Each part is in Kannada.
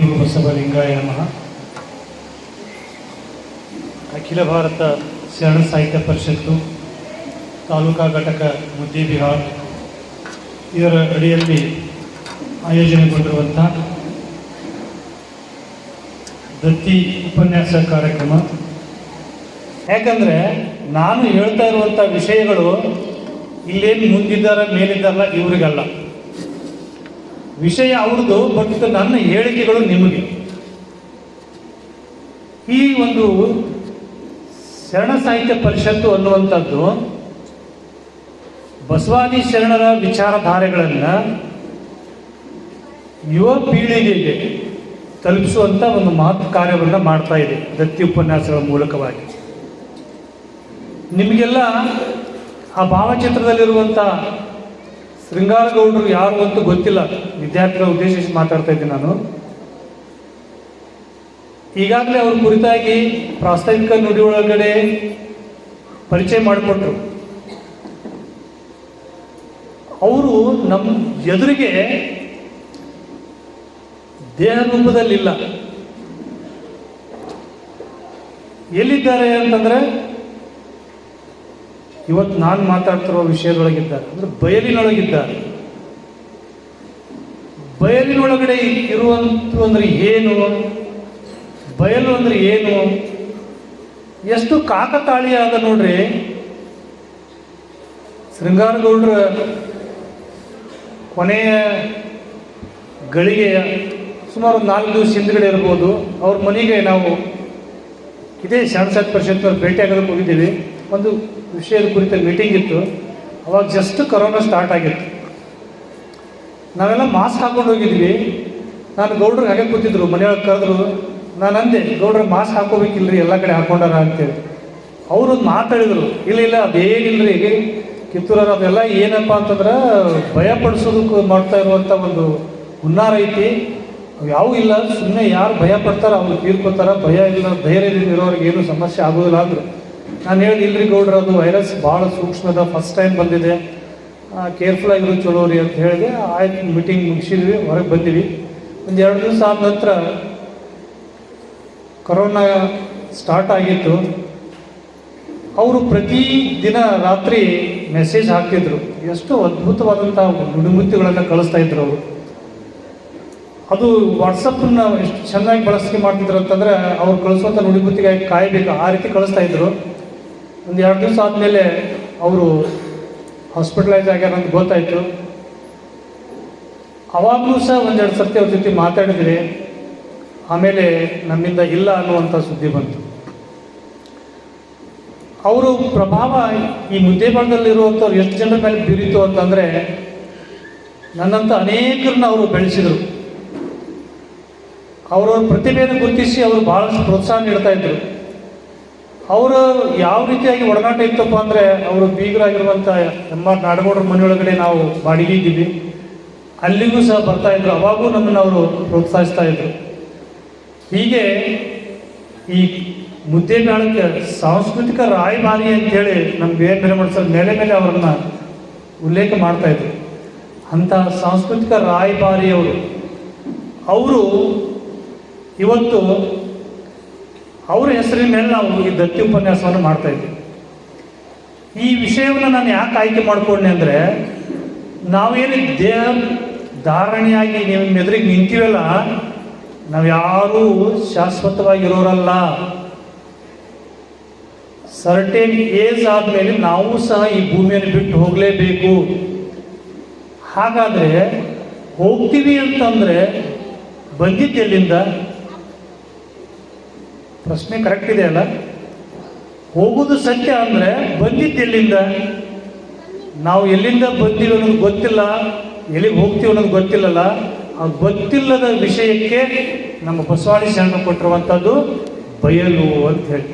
ಗುರು ಬಸವಲಿಂಗಾಯ ನಮಃ. ಅಖಿಲ ಭಾರತ ಶರಣ ಸಾಹಿತ್ಯ ಪರಿಷತ್ತು ತಾಲೂಕಾ ಘಟಕ ಮುದ್ದೇಬಿಹಾರ್ ಇದರ ಅಡಿಯಲ್ಲಿ ಆಯೋಜನೆಗೊಂಡಿರುವಂಥ ದತ್ತಿ ಉಪನ್ಯಾಸ ಕಾರ್ಯಕ್ರಮ. ಯಾಕಂದರೆ ನಾನು ಹೇಳ್ತಾ ಇರುವಂಥ ವಿಷಯಗಳು ಇಲ್ಲೇನು ಮುಂದಿದ್ದಾರ ಮೇಲಿದ್ದಾರಲ್ಲ ಇವರಿಗಲ್ಲ, ವಿಷಯ ಅವ್ರದ್ದು, ಬಟ್ ನನ್ನ ಹೇಳಿಕೆಗಳು ನಿಮಗೆ. ಈ ಒಂದು ಶರಣ ಸಾಹಿತ್ಯ ಪರಿಷತ್ತು ಅನ್ನುವಂಥದ್ದು ಬಸವಾದಿ ಶರಣರ ವಿಚಾರಧಾರೆಗಳನ್ನು ಯುವ ಪೀಳಿಗೆಗೆ ತಲುಪಿಸುವಂಥ ಒಂದು ಮಹತ್ ಕಾರ್ಯವನ್ನು ಮಾಡ್ತಾ ಇದೆ ದತ್ತಿ ಉಪನ್ಯಾಸಗಳ ಮೂಲಕವಾಗಿ. ನಿಮಗೆಲ್ಲ ಆ ಭಾವಚಿತ್ರದಲ್ಲಿರುವಂಥ ಶೃಂಗಾರಗೌಡರು ಯಾರು ಅಂತ ಗೊತ್ತಿಲ್ಲ. ವಿದ್ಯಾರ್ಥಿಗಳ ಉದ್ದೇಶಿಸಿ ಮಾತಾಡ್ತಾ ಇದ್ದೀನಿ ನಾನು. ಈಗಾಗಲೇ ಅವ್ರ ಕುರಿತಾಗಿ ಪ್ರಾಸ್ತಾವಿಕ ನುಡಿ ಒಳಗಡೆ ಪರಿಚಯ ಮಾಡಿಕೊಟ್ರು. ಅವರು ನಮ್ಮ ಎದುರಿಗೆ ದೇಹ ರೂಪದಲ್ಲಿಲ್ಲ. ಎಲ್ಲಿದ್ದಾರೆ ಅಂತಂದರೆ ಇವತ್ತು ನಾನು ಮಾತಾಡ್ತಿರೋ ವಿಷಯದೊಳಗಿದ್ದಾರೆ, ಅಂದರೆ ಬಯಲಿನೊಳಗಿದ್ದಾರೆ. ಬಯಲಿನೊಳಗಡೆ ಇರುವಂಥ ಅಂದರೆ ಏನು, ಬಯಲು ಅಂದರೆ ಏನು, ಎಷ್ಟು ಕಾಕತಾಳೀಯ ಆದ ನೋಡ್ರಿ. ಶೃಂಗಾರಗೌಡರ ಕೊನೆಯ ಗಳಿಗೆಯ ಸುಮಾರು 4 ದಿವಸ ಹಿಂದ್ಗಡೆ ಇರ್ಬೋದು, ಅವ್ರ ಮನೆಗೆ ನಾವು ಇದೇ ಶರಣ ಸಾಹಿತ್ಯ ಪರಿಷತ್ನವ್ರು ಭೇಟಿಯಾಗೋದಕ್ಕೆ ಹೋಗಿದ್ದೀವಿ. ಒಂದು ವಿಷಯದ ಕುರಿತ ಮೀಟಿಂಗ್ ಇತ್ತು. ಅವಾಗ ಜಸ್ಟ್ ಕೊರೋನಾ ಸ್ಟಾರ್ಟ್ ಆಗಿತ್ತು. ನಾವೆಲ್ಲ ಮಾಸ್ಕ್ ಹಾಕೊಂಡು ಹೋಗಿದ್ವಿ. ನಾನು ಗೌಡ್ರಿಗೆ ಹಾಗೆ ಕೂತಿದ್ರು, ಮನೆಯೊಳಗೆ ಕರೆದ್ರು. ನಾನು ಅಂದೆ, ಗೌಡ್ರ ಮಾಸ್ಕ್ ಹಾಕೋಬೇಕಿಲ್ರಿ, ಎಲ್ಲ ಕಡೆ ಹಾಕೊಂಡಾರ ಅಂತೇಳಿ. ಅವರು ಮಾತಾಡಿದರು, ಇಲ್ಲ ಅದೇನಿಲ್ಲರಿ, ಈಗ ಕಿತ್ತೂರವ್ರು ಅದೆಲ್ಲ ಏನಪ್ಪ ಅಂತಂದ್ರೆ ಭಯ ಪಡಿಸೋದಕ್ಕೆ ಮಾಡ್ತಾ ಇರುವಂಥ ಒಂದು ಹುನ್ನಾರ ಐತಿ. ಯಾವೂ ಇಲ್ಲ, ಸುಮ್ಮನೆ ಯಾರು ಭಯ ಪಡ್ತಾರೋ ಅವ್ರು ತೀರ್ಕೋತಾರ, ಭಯ ಇಲ್ಲ ಧೈರ್ಯದಿಂದ ಇರೋರಿಗೆ ಏನೂ ಸಮಸ್ಯೆ ಆಗೋದಿಲ್ಲ ಅಂದರು. ನಾನು ಹೇಳಿದೆ, ಇಲ್ರಿ ಗೌಡ್ರ, ಅದು ವೈರಸ್ ಭಾಳ ಸೂಕ್ಷ್ಮದ, ಫಸ್ಟ್ ಟೈಮ್ ಬಂದಿದೆ, ಕೇರ್ಫುಲ್ ಆಗಿರೋ ಚಲೋ ರೀ ಅಂತ ಹೇಳಿದೆ. ಆಯ್ತು, ಮೀಟಿಂಗ್ ಮುಗಿಸಿದ್ವಿ, ಹೊರಗೆ ಬಂದಿವಿ. ಒಂದು 2 ದಿವಸ ಆದ ನಂತರ ಕೊರೋನಾ ಸ್ಟಾರ್ಟ್ ಆಗಿತ್ತು. ಅವರು ಪ್ರತಿ ದಿನ ರಾತ್ರಿ ಮೆಸೇಜ್ ಹಾಕ್ತಿದ್ರು. ಎಷ್ಟು ಅದ್ಭುತವಾದಂಥ ನುಡಿಮುತ್ತುಗಳನ್ನು ಕಳಿಸ್ತಾ ಇದ್ರು ಅವರು. ಅದು ವಾಟ್ಸಪ್ಪನ್ನು ಎಷ್ಟು ಚೆನ್ನಾಗಿ ಬಳಕೆ ಮಾಡ್ತಿದ್ರು ಅಂತಂದರೆ ಅವ್ರು ಕಳಿಸುವಂಥ ನುಡಿಮುತ್ತಿಗಾಗಿ ಕಾಯಬೇಕು, ಆ ರೀತಿ ಕಳಿಸ್ತಾ ಇದ್ರು. ಒಂದು 2 ದಿವಸ ಆದಮೇಲೆ ಅವರು ಹಾಸ್ಪಿಟಲೈಸ್ ಆಗ್ಯಾರ ಅಂತ ಗೊತ್ತಾಯಿತು. ಅವಾಗಲೂ ಸಹ 1-2 ಸರ್ತಿ ಅವ್ರ ಜೊತೆ ಮಾತಾಡಿದ್ರಿ. ಆಮೇಲೆ ನಮ್ಮಿಂದ ಇಲ್ಲ ಅನ್ನುವಂಥ ಸುದ್ದಿ ಬಂತು. ಅವರು ಪ್ರಭಾವ ಈ ಮುದ್ದೇಬಿಹಾರದಲ್ಲಿರುವಂಥವ್ರು ಎಷ್ಟು ಜನರ ಮೇಲೆ ಬೀರಿತು ಅಂತಂದರೆ, ನನ್ನಂಥ ಅನೇಕರನ್ನ ಅವರು ಬೆಳೆಸಿದರು. ಅವರವ್ರ ಪ್ರತಿಭೆಯನ್ನು ಗುರುತಿಸಿ ಅವರು ಭಾಳಷ್ಟು ಪ್ರೋತ್ಸಾಹ ನೀಡ್ತಾ ಇದ್ರು. ಅವರು ಯಾವ ರೀತಿಯಾಗಿ ಒಡನಾಟ ಇತ್ತಪ್ಪ ಅಂದರೆ, ಅವರು ಬೀಗರಾಗಿರುವಂಥ ನಮ್ಮ ನಾಡಗೌಡರ ಮನೆಯೊಳಗಡೆ ನಾವು ಬಾಡಿಗೆ ಇದ್ದೀವಿ, ಅಲ್ಲಿಗೂ ಸಹ ಬರ್ತಾಯಿದ್ರು. ಅವಾಗೂ ನಮ್ಮನ್ನು ಅವರು ಪ್ರೋತ್ಸಾಹಿಸ್ತಾ ಇದ್ರು. ಹೀಗೆ ಈ ಮುದ್ದೇಬಿಹಾರಕ್ಕೆ ಸಾಂಸ್ಕೃತಿಕ ರಾಯಭಾರಿ ಅಂತೇಳಿ ನಮ್ಮ ಬೇರೆ ಮಾಡಿಸೋ ಮೇಲೆ ಅವರನ್ನು ಉಲ್ಲೇಖ ಮಾಡ್ತಾಯಿದ್ರು. ಅಂಥ ಸಾಂಸ್ಕೃತಿಕ ರಾಯಭಾರಿಯವರು ಅವರು ಇವತ್ತು ಅವರ ಹೆಸರಿನ ಮೇಲೆ ನಾವು ಈ ದತ್ತಿ ಉಪನ್ಯಾಸವನ್ನು ಮಾಡ್ತಾಯಿದ್ವಿ. ಈ ವಿಷಯವನ್ನು ನಾನು ಯಾಕೆ ಆಯ್ಕೆ ಮಾಡಿಕೊಂಡೆ ಅಂದರೆ, ನಾವೇನು ದೇಹ ಧಾರಣೆಯಾಗಿ ನಿಮ್ಮ ಎದುರಿಗೆ ನಿಂತೀವಲ್ಲ, ನಾವು ಯಾರೂ ಶಾಶ್ವತವಾಗಿರೋರಲ್ಲ. ಸರ್ಟೇನ್ ಏಜ್ ಆದಮೇಲೆ ನಾವು ಸಹ ಈ ಭೂಮಿಯನ್ನು ಬಿಟ್ಟು ಹೋಗಲೇಬೇಕು. ಹಾಗಾದರೆ ಹೋಗ್ತೀವಿ ಅಂತಂದರೆ ಬಂದಿದ್ದೆಲ್ಲಿಂದ? ಪ್ರಶ್ನೆ ಕರೆಕ್ಟ್ ಇದೆ ಅಲ್ಲ? ಹೋಗೋದು ಸತ್ಯ ಅಂದರೆ ಬಂದಿದ್ದೆಲ್ಲಿಂದ? ನಾವು ಎಲ್ಲಿಂದ ಬಂದೀವಿ ಅನ್ನೋದು ಗೊತ್ತಿಲ್ಲ, ಎಲ್ಲಿಗೆ ಹೋಗ್ತೀವಿ ಅನ್ನೋದು ಗೊತ್ತಿಲ್ಲಲ್ಲ. ಆ ಗೊತ್ತಿಲ್ಲದ ವಿಷಯಕ್ಕೆ ನಮ್ಮ ಬಸವಾದಿ ಶರಣರು ಕೊಟ್ಟಿರುವಂಥದ್ದು ಬಯಲು ಅಂತ ಹೇಳಿ.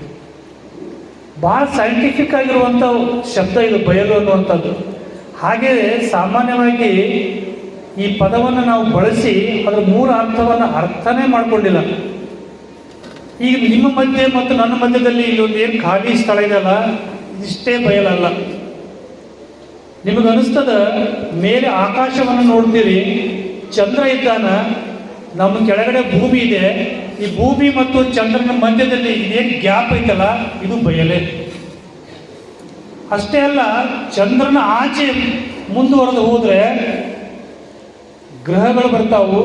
ಭಾಳ ಸೈಂಟಿಫಿಕ್ ಆಗಿರುವಂಥ ಶಬ್ದ ಇದು, ಬಯಲು ಅನ್ನುವಂಥದ್ದು. ಹಾಗೆ ಸಾಮಾನ್ಯವಾಗಿ ಈ ಪದವನ್ನು ನಾವು ಬಳಸಿ ಅದರ 3 ಅರ್ಥವನ್ನು ಅರ್ಥನೇ ಮಾಡ್ಕೊಂಡಿಲ್ಲ. ಈಗ ನಿಮ್ಮ ಮಧ್ಯೆ ಮತ್ತು ನನ್ನ ಮಧ್ಯದಲ್ಲಿ ಇಲ್ಲೊಂದು ಏನು ಖಾಲಿ ಸ್ಥಳ ಇದೆಯಲ್ಲ, ಇದಿಷ್ಟೇ ಬಯಲಲ್ಲ. ನಿಮಗನಿಸ್ತದ ಮೇಲೆ ಆಕಾಶವನ್ನು ನೋಡ್ತೀರಿ, ಚಂದ್ರ ಇದ್ದಾನ, ನಮ್ಮ ಕೆಳಗಡೆ ಭೂಮಿ ಇದೆ. ಈ ಭೂಮಿ ಮತ್ತು ಚಂದ್ರನ ಮಧ್ಯದಲ್ಲಿ ಇದೇನು ಗ್ಯಾಪ್ ಐತಲ್ಲ, ಇದು ಬಯಲೆ. ಅಷ್ಟೇ ಅಲ್ಲ, ಚಂದ್ರನ ಆಚೆ ಮುಂದುವರೆದು ಹೋದ್ರೆ ಗ್ರಹಗಳು ಬರ್ತಾವು.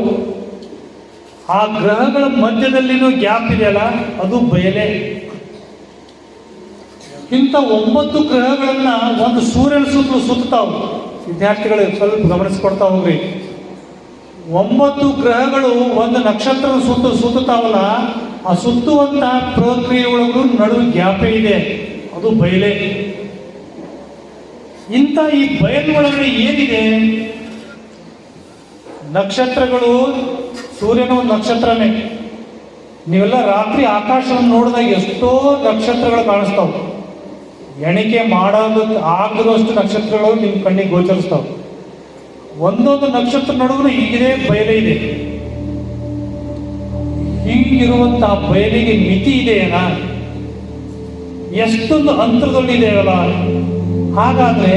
ಆ ಗ್ರಹಗಳ ಮಧ್ಯದಲ್ಲಿನೂ ಗ್ಯಾಪ್ ಇದೆಯಲ್ಲ, ಅದು ಬಯಲೆ. ಇಂಥ 9 ಗ್ರಹಗಳನ್ನ ಒಂದು ಸೂರ್ಯನ ಸುತ್ತಲೂ ಸುತ್ತಾವು. ವಿದ್ಯಾರ್ಥಿಗಳು ಸ್ವಲ್ಪ ಗಮನಿಸ್ಕೊಡ್ತಾ ಹೋಗ್ರಿ. 9 ಗ್ರಹಗಳು ಒಂದು ನಕ್ಷತ್ರದ ಸುತ್ತಾವಲ್ಲ, ಆ ಸುತ್ತುವಂತಹ ಪ್ರಕ್ರಿಯೆ ಒಳಗೂ ನಡುವೆ ಗ್ಯಾಪೇ ಇದೆ, ಅದು ಬಯಲೆ. ಇಂಥ ಈ ಬಯಲು ಒಳಗಡೆ ಏನಿದೆ? ನಕ್ಷತ್ರಗಳು. ಸೂರ್ಯನ ಒಂದು ನಕ್ಷತ್ರನೇ. ನೀವೆಲ್ಲ ರಾತ್ರಿ ಆಕಾಶವನ್ನು ನೋಡಿದಾಗ ಎಷ್ಟೋ ನಕ್ಷತ್ರಗಳು ಕಾಣಿಸ್ತಾವೆ. ಎಣಿಕೆ ಮಾಡೋದಕ್ಕೆ ಆಗದಿರುವಷ್ಟು ನಕ್ಷತ್ರಗಳು ನಿಮ್ಮ ಕಣ್ಣಿಗೆ ಗೋಚರಿಸ್ತಾವೆ. ಒಂದೊಂದು ನಕ್ಷತ್ರ ನಡುವೆ ಹೀಗಿದೆ ಬಯಲೆ ಇದೆ. ಹೀಗಿರುವಂತಹ ಬಯಲಿಗೆ ಮಿತಿ ಇದೆಯೇನಾ? ಎಷ್ಟೊಂದು ಅಂತರದಲ್ಲಿದೆಯಲ್ಲ. ಹಾಗಾದ್ರೆ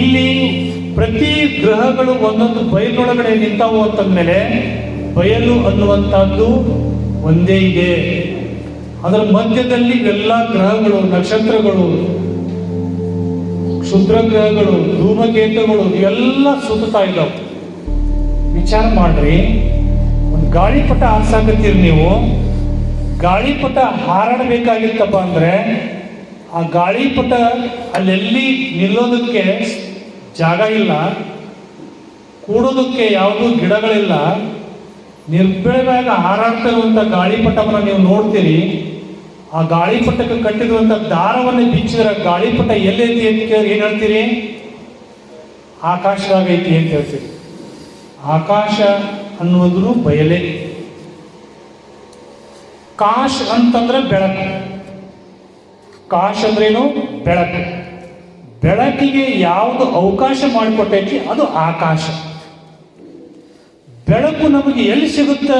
ಇಲ್ಲಿ ಪ್ರತಿ ಗ್ರಹಗಳು ಒಂದೊಂದು ಬಯಲೊಳಗಡೆ ನಿಂತಾವು ಅಂತಂದ್ಮೇಲೆ ಬಯಲು ಅನ್ನುವಂಥದ್ದು ಒಂದೇ ಇದೆ. ಅದರ ಮಧ್ಯದಲ್ಲಿ ಎಲ್ಲ ಗ್ರಹಗಳು, ನಕ್ಷತ್ರಗಳು, ಕ್ಷುದ್ರ ಗ್ರಹಗಳು, ಧೂಮಕೇತುಗಳು ಇವೆಲ್ಲ ಸುತ್ತಾ ಇದ್ದಾವೆ. ವಿಚಾರ ಮಾಡ್ರಿ, ಒಂದು ಗಾಳಿಪಟ ಹಾರ್ಸಾಕತ್ತೀರಿ ನೀವು. ಗಾಳಿಪಟ ಹಾರಾಡಬೇಕಾಗಿತ್ತಪ್ಪ ಅಂದ್ರೆ ಆ ಗಾಳಿಪಟ ಅಲ್ಲೆಲ್ಲಿ ನಿಲ್ಲೋದಕ್ಕೆ ಜಾಗ ಇಲ್ಲ, ಕೂಡೋದಕ್ಕೆ ಯಾವುದೂ ಗಿಡಗಳಿಲ್ಲ. ನಿರ್ಬೆಳಗಾಗ ಹಾರಾಡ್ತಾ ಇರುವಂಥ ಗಾಳಿಪಟವನ್ನು ನೀವು ನೋಡ್ತೀರಿ. ಆ ಗಾಳಿಪಟಕ್ಕೆ ಕಟ್ಟಿರುವಂಥ ದಾರವನ್ನು ಬಿಚ್ಚಿದ್ರೆ ಗಾಳಿಪಟ ಎಲ್ಲೈತಿ ಅಂತ ಕೇಳಿ ಏನು ಹೇಳ್ತೀರಿ? ಆಕಾಶದಾಗ ಐತಿ ಅಂತ ಹೇಳ್ತೀರಿ. ಆಕಾಶ ಅನ್ನುವುದು ಬಯಲೆ. ಕಾಶ್ ಅಂತಂದ್ರೆ ಬೆಳಕು. ಕಾಶ್ ಅಂದ್ರೇನು? ಬೆಳಕು. ಬೆಳಕಿಗೆ ಯಾವುದು ಅವಕಾಶ ಮಾಡಿಕೊಟ್ಟೈತಿ ಅದು ಆಕಾಶ. ಬೆಳಕು ನಮಗೆ ಎಲ್ಲಿ ಸಿಗುತ್ತೆ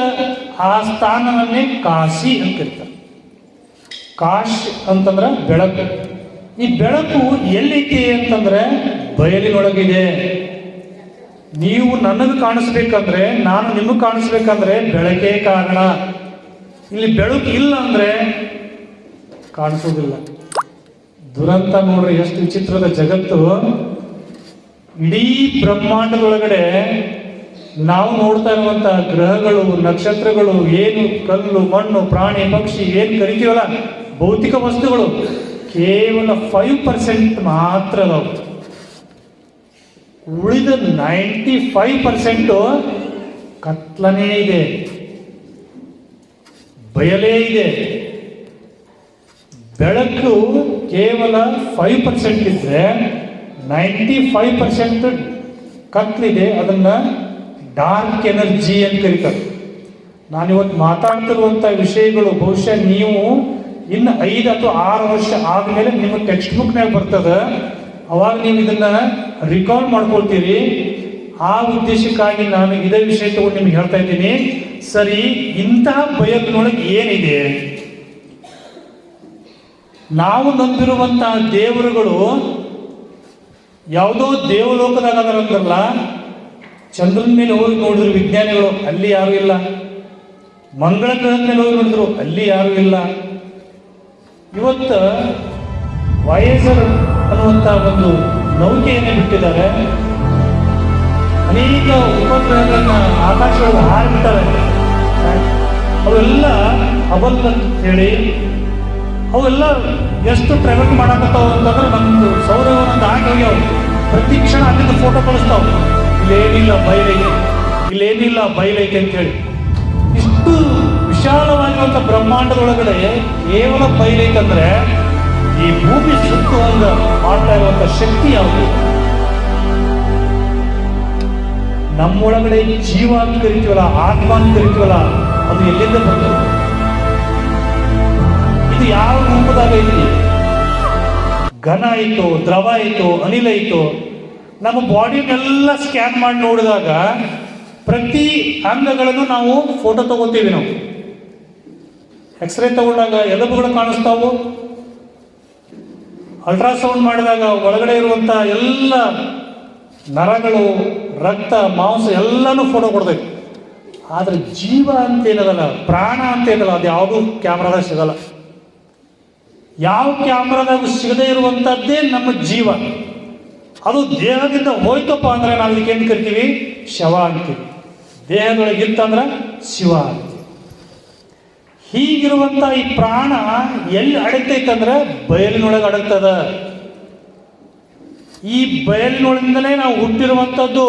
ಆ ಸ್ಥಾನವನ್ನೇ ಕಾಶಿ ಅಂತ ಕರೀತಾರೆ. ಕಾಶ್ ಅಂತಂದ್ರೆ ಬೆಳಕು. ಈ ಬೆಳಕು ಎಲ್ಲೈತಿ ಅಂತಂದ್ರೆ ಬಯಲಿನೊಳಗಿದೆ. ನೀವು ನನಗೆ ಕಾಣಿಸ್ಬೇಕಂದ್ರೆ, ನಾನು ನಿಮಗೆ ಕಾಣಿಸ್ಬೇಕಂದ್ರೆ ಬೆಳಕೇ ಕಾರಣ. ಇಲ್ಲಿ ಬೆಳಕು ಇಲ್ಲ ಅಂದ್ರೆ ಕಾಣಿಸೋದಿಲ್ಲ. ದುರಂತ ನೋಡ್ರಿ, ಎಷ್ಟು ವಿಚಿತ್ರದ ಜಗತ್ತು. ಇಡೀ ಬ್ರಹ್ಮಾಂಡದೊಳಗಡೆ ನಾವು ನೋಡ್ತಾ ಇರುವಂತಹ ಗ್ರಹಗಳು, ನಕ್ಷತ್ರಗಳು, ಏನು ಕಲ್ಲು, ಮಣ್ಣು, ಪ್ರಾಣಿ, ಪಕ್ಷಿ ಏನು ಕರಿತೀವಲ್ಲ, ಭೌತಿಕ ವಸ್ತುಗಳು ಕೇವಲ 5% ಮಾತ್ರ ಅದಾವು. ಉಳಿದ 95% ಕತ್ಲನೇ ಇದೆ, ಬಯಲೇ ಇದೆ. ಬೆಳಕು ಕೇವಲ 5% ಇದ್ರೆ 95% ಕತ್ಲಿದೆ. ಅದನ್ನ ಡಾರ್ಕ್ ಎನರ್ಜಿ ಅಂತ ಕರೀತಾರೆ. ನಾನಿವತ್ತು ಮಾತಾಡ್ತಿರುವಂಥ ವಿಷಯಗಳು ಬಹುಶಃ ನೀವು ಇನ್ನು 5 ಅಥವಾ 6 ವರ್ಷ ಆದಮೇಲೆ ನಿಮ್ಮ ಟೆಕ್ಸ್ಟ್ ಬುಕ್ನಾಗ ಬರ್ತದೆ. ಅವಾಗ ನೀವು ಇದನ್ನ ರಿಕಾರ್ಡ್ ಮಾಡ್ಕೊಳ್ತೀರಿ. ಆ ಉದ್ದೇಶಕ್ಕಾಗಿ ನಾನು ಇದೇ ವಿಷಯ ತಗೊಂಡು ನಿಮ್ಗೆ ಹೇಳ್ತಾ ಇದ್ದೀನಿ. ಸರಿ, ಇಂತಹ ಬಯಲಿನೊಳಗೆ ಏನಿದೆ? ನಾವು ನಂಬಿರುವಂತಹ ದೇವರುಗಳು ಯಾವುದೋ ದೇವಲೋಕದಾಗ ಅದರಂದ್ರಲ್ಲ, ಚಂದ್ರನ ಮೇಲೆ ಹೋಗಿ ನೋಡಿದ್ರು ವಿಜ್ಞಾನಿಗಳು, ಅಲ್ಲಿ ಯಾರು ಇಲ್ಲ. ಮಂಗಳ ಗ್ರಹದ ಮೇಲೆ ಹೋಗಿ ನೋಡಿದ್ರು, ಅಲ್ಲಿ ಯಾರು ಇಲ್ಲ. ಇವತ್ತು ವಾಯೇಜರ್ ಅನ್ನುವಂಥ ಒಂದು ನೌಕೆಯನ್ನು ಬಿಟ್ಟಿದ್ದಾರೆ. ಅನೇಕ ಉಪಗ್ರಹಗಳನ್ನ ಆಕಾಶದಲ್ಲಿ ಹಾರಿಬಿಟ್ಟಾರೆ. ಅವೆಲ್ಲ ಹಬಲ್ ಅಂತ ಹೇಳಿ ಅವೆಲ್ಲ ಎಷ್ಟು ಟ್ರಾವೆಲ್ ಮಾಡಕತ್ತಾವ ಅಂತಂದ್ರೆ ನಮ್ದು ಸೌರವ್ಯವನ್ನ ಆಗಿ ಹೋಗ್ಯಾವ. ಪ್ರತಿ ಕ್ಷಣ ಅಲ್ಲಿಂದ ಫೋಟೋ ಕಳಿಸ್ತಾವ. ಇಲ್ಲೇನಿಲ್ಲ ಬಯಲೈತೆ, ಇಲ್ಲೇನಿಲ್ಲ ಬಯಲೈತೆ ಅಂತ ಹೇಳಿ. ಇಷ್ಟು ವಿಶಾಲವಾಗಿರುವಂಥ ಬ್ರಹ್ಮಾಂಡದೊಳಗಡೆ ಕೇವಲ ಬಯಲೈತಂದ್ರೆ ಈ ಭೂಮಿ ಸುತ್ತುವಂಗ ಮಾಡ್ತಾ ಇರುವಂಥ ಶಕ್ತಿ ಯಾವುದು? ನಮ್ಮೊಳಗಡೆ ಜೀವ ಅಂತ ಕರಿತೀವಲ್ಲ, ಆತ್ಮ ಅಂತ ಕರಿತೀವಲ್ಲ, ಅದು ಎಲ್ಲಿಂದ ಬರ್ತದೆ? ಇದು ಯಾವ ರೂಪದಾಗ ಐತಿ? ಘನ ಆಯಿತು, ದ್ರವ ಆಯಿತು, ಅನಿಲ ಆಯಿತು. ನಮ್ಮ ಬಾಡಿನೆಲ್ಲ ಸ್ಕ್ಯಾನ್ ಮಾಡಿ ನೋಡಿದಾಗ ಪ್ರತಿ ಅಂಗಗಳನ್ನು ನಾವು ಫೋಟೋ ತಗೋತೀವಿ. ನಾವು ಎಕ್ಸ್ರೇ ತಗೊಂಡಾಗ ಎಲುಬುಗಳು ಕಾಣಿಸ್ತಾವು. ಅಲ್ಟ್ರಾಸೌಂಡ್ ಮಾಡಿದಾಗ ಒಳಗಡೆ ಇರುವಂಥ ಎಲ್ಲ ನರಗಳು, ರಕ್ತ, ಮಾಂಸ ಎಲ್ಲನೂ ಫೋಟೋ ಕೊಡ್ತೈತಿ. ಆದರೆ ಜೀವ ಅಂತ ಏನದಲ್ಲ, ಪ್ರಾಣ ಅಂತ ಏನಲ್ಲ, ಅದು ಯಾವುದೂ ಕ್ಯಾಮ್ರಾದಾಗ ಸಿಗಲ್ಲ. ಯಾವ ಕ್ಯಾಮ್ರಾದಾಗ ಸಿಗದೇ ಇರುವಂಥದ್ದೇ ನಮ್ಮ ಜೀವ. ಅದು ದೇಹದಿಂದ ಹೋಯ್ತಪ್ಪ ಅಂದ್ರೆ ನಾವು ಇದಕ್ಕೇನು ಕರಿತೀವಿ? ಶವ ಅಂತೀವಿ. ದೇಹದೊಳಗಿತ್ತಂದ್ರೆ ಶಿವ ಅಂತೀವಿ. ಹೀಗಿರುವಂಥ ಈ ಪ್ರಾಣ ಎಲ್ಲಿ ಅಡಗ್ತೈತಂದ್ರೆ ಬಯಲಿನೊಳಗೆ ಅಡಗ್ತದ. ಈ ಬಯಲಿನೊಳಗಿಂದಲೇ ನಾವು ಹುಟ್ಟಿರುವಂಥದ್ದು.